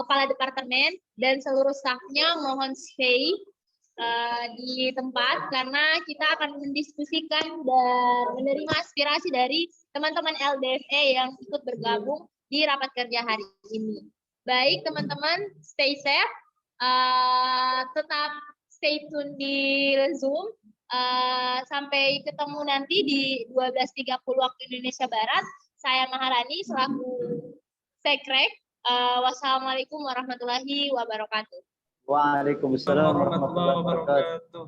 [SPEAKER 5] kepala departemen, dan seluruh stafnya mohon stay di tempat, karena kita akan mendiskusikan dan menerima aspirasi dari teman-teman LDFE yang ikut bergabung di rapat kerja hari ini. Baik teman-teman, stay safe, tetap stay tune di Zoom. Sampai ketemu nanti di 12.30 waktu Indonesia Barat. Saya Maharani selaku Sekrek. Wassalamualaikum warahmatullahi wabarakatuh.
[SPEAKER 1] Waalaikumsalam warahmatullahi wabarakatuh.